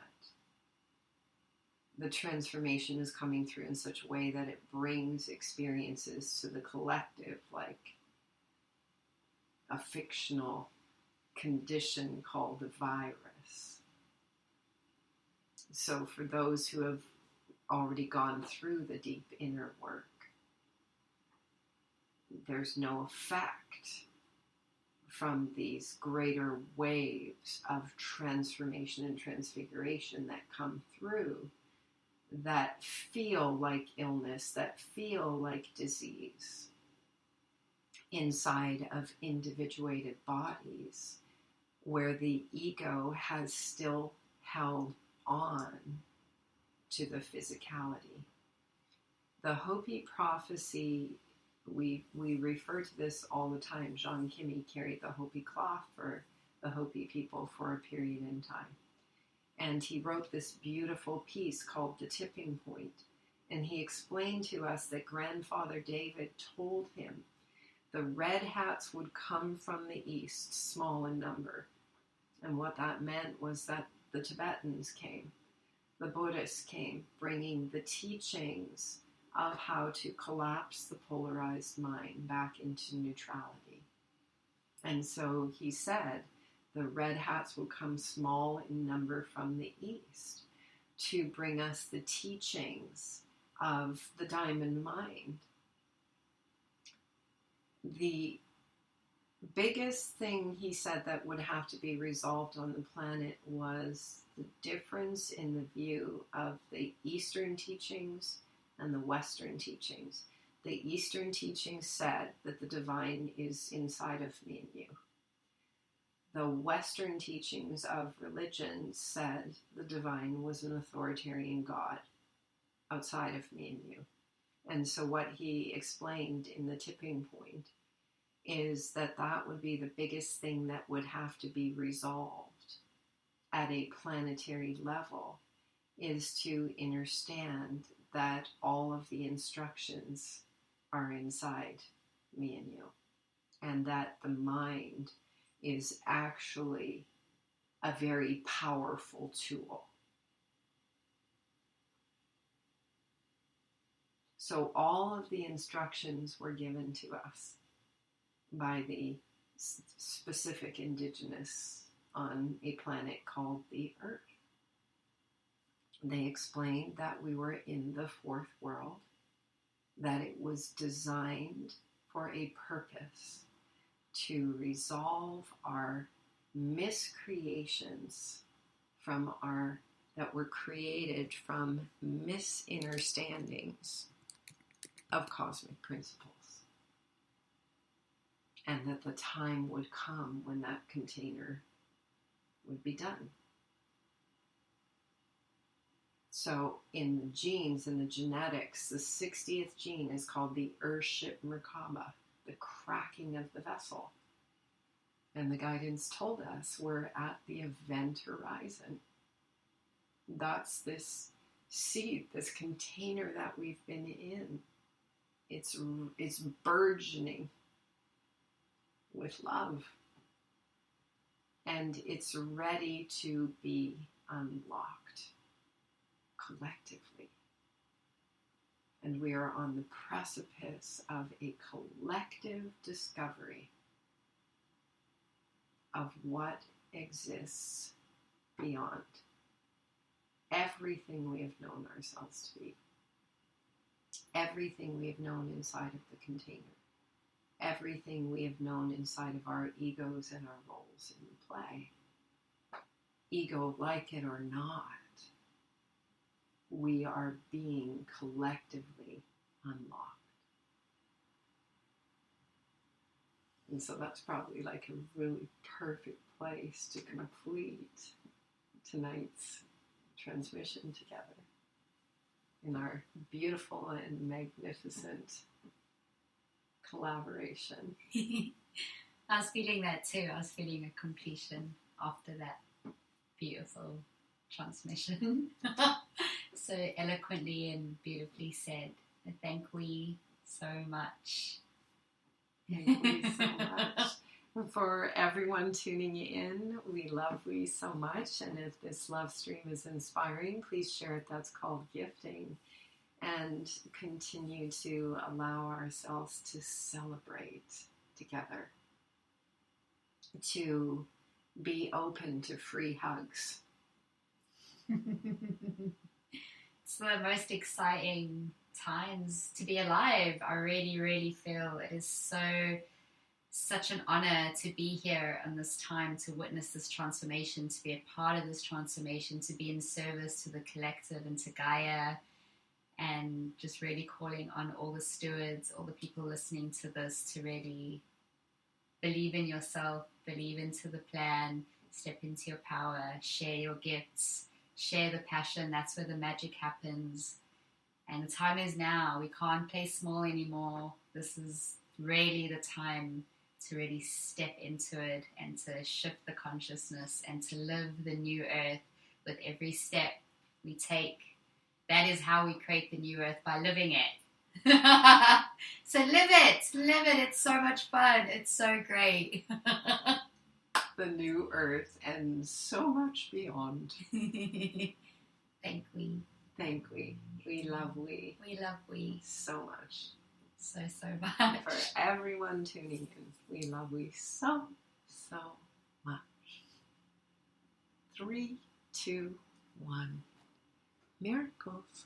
A: the transformation is coming through in such a way that it brings experiences to the collective, like a fictional condition called a virus. So for those who have already gone through the deep inner work, there's no effect from these greater waves of transformation and transfiguration that come through, that feel like illness, that feel like disease inside of individuated bodies, where the ego has still held on to the physicality. The Hopi Prophecy, we refer to this all the time. Jean Kimmy carried the Hopi cloth for the Hopi people for a period in time. And he wrote this beautiful piece called The Tipping Point. And he explained to us that Grandfather David told him the red hats would come from the east, small in number. And what that meant was that the Tibetans came, the Buddhists came, bringing the teachings of how to collapse the polarized mind back into neutrality. And so he said the red hats will come small in number from the east to bring us the teachings of the diamond mind. The biggest thing he said that would have to be resolved on the planet was the difference in the view of the Eastern teachings and the Western teachings. The Eastern teachings said that the divine is inside of me and you. The Western teachings of religion said the divine was an authoritarian God outside of me and you. And so what he explained in The Tipping Point is that that would be the biggest thing that would have to be resolved at a planetary level, is to understand that all of the instructions are inside me and you, and that the mind is actually a very powerful tool. So all of the instructions were given to us by the specific indigenous on a planet called the Earth. They explained that we were in the fourth world, that it was designed for a purpose to resolve our miscreations that were created from misunderstandings of cosmic principles. And that the time would come when that container would be done. So in the genes, in the genetics, the 60th gene is called the Urship Merkaba, the cracking of the vessel. And the guidance told us we're at the event horizon. That's this seed, this container that we've been in. It's burgeoning with love. And it's ready to be unlocked collectively. And we are on the precipice of a collective discovery of what exists beyond everything we have known ourselves to be, everything we have known inside of the container, everything we have known inside of our egos and our roles in play. Ego, like it or not, we are being collectively unlocked. And so that's probably like a really perfect place to complete tonight's transmission together in our beautiful and magnificent collaboration.
B: I was feeling that too. I was feeling a completion after that beautiful transmission. So eloquently and beautifully said. Thank we so much.
A: Thank we so much. For everyone tuning in, we love we so much. And if this love stream is inspiring, please share it. That's called gifting. And continue to allow ourselves to celebrate together. To be open to free hugs.
B: It's the most exciting times to be alive. I really, really feel it is such an honor to be here in this time, to witness this transformation, to be a part of this transformation, to be in service to the collective and to Gaia, and just really calling on all the stewards, all the people listening to this, to really believe in yourself, believe into the plan, step into your power, share your gifts, share the passion. That's where the magic happens. And the time is now. We can't play small anymore. This is really the time to really step into it and to shift the consciousness and to live the new earth with every step we take. That is how we create the new earth, by living it. So live it. It's so much fun. It's so great.
A: The new earth and so much beyond.
B: Thank we.
A: Thank we. We love we.
B: We love we.
A: So much.
B: So much.
A: For everyone tuning in, we love we so much. 3, 2, 1. Miracles.